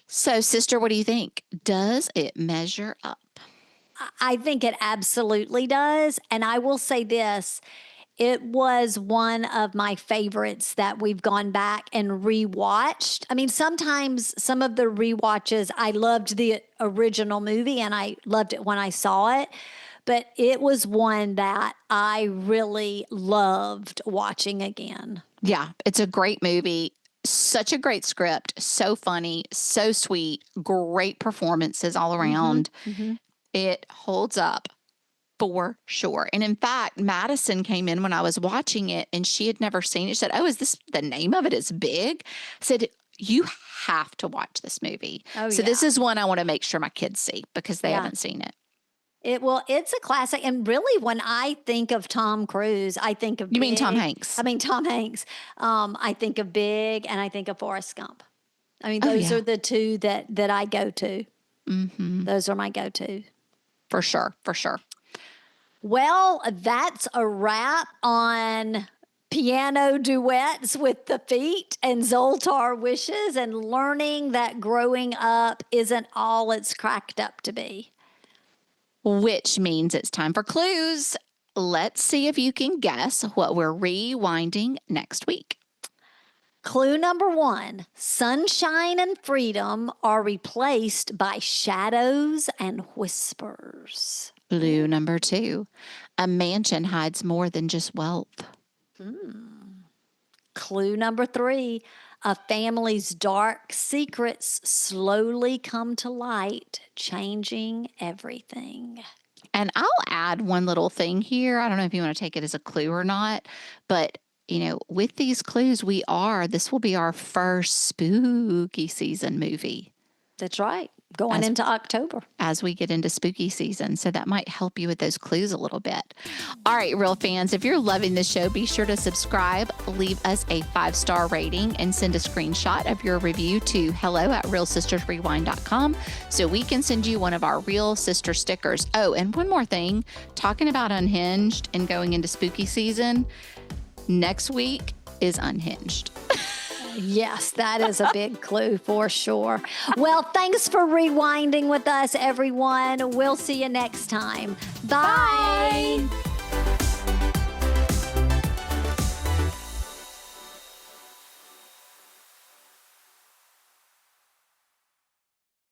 So, sister, what do you think? Does it measure up? I think it absolutely does. And I will say this. It was one of my favorites that we've gone back and rewatched. I mean, sometimes some of the rewatches, I loved the original movie and I loved it when I saw it, but it was one that I really loved watching again. Yeah, it's a great movie. Such a great script. So funny, so sweet, great performances all around. Mm-hmm. It holds up. For sure. And in fact, Madison came in when I was watching it and she had never seen it. She said, "Oh, is this the name of it is big?" I said, "You have to watch this movie." This is one I want to make sure my kids see because they haven't seen it. It's a classic. And really, when I think of Tom Cruise, I think of You mean Tom Hanks? I mean, Tom Hanks. I think of Big and I think of Forrest Gump. I mean, those are the two that I go to. Mm-hmm. Those are my go-to. For sure. For sure. Well, that's a wrap on piano duets with the feet and Zoltar wishes and learning that growing up isn't all it's cracked up to be. Which means it's time for clues. Let's see if you can guess what we're rewinding next week. Clue number 1, sunshine and freedom are replaced by shadows and whispers. Clue number 2, a mansion hides more than just wealth. Clue number 3, a family's dark secrets slowly come to light, changing everything. And I'll add one little thing here. I don't know if you want to take it as a clue or not, but with these clues, this will be our first spooky season movie. That's right. Going into October. As we get into spooky season. So that might help you with those clues a little bit. All right, Real fans, if you're loving the show, be sure to subscribe, leave us a 5-star rating, and send a screenshot of your review to hello@realsistersrewind.com so we can send you one of our Real Sister stickers. Oh, and one more thing, talking about Unhinged and going into spooky season, next week is Unhinged. Yes, that is a big clue for sure. Well, thanks for rewinding with us, everyone. We'll see you next time. Bye.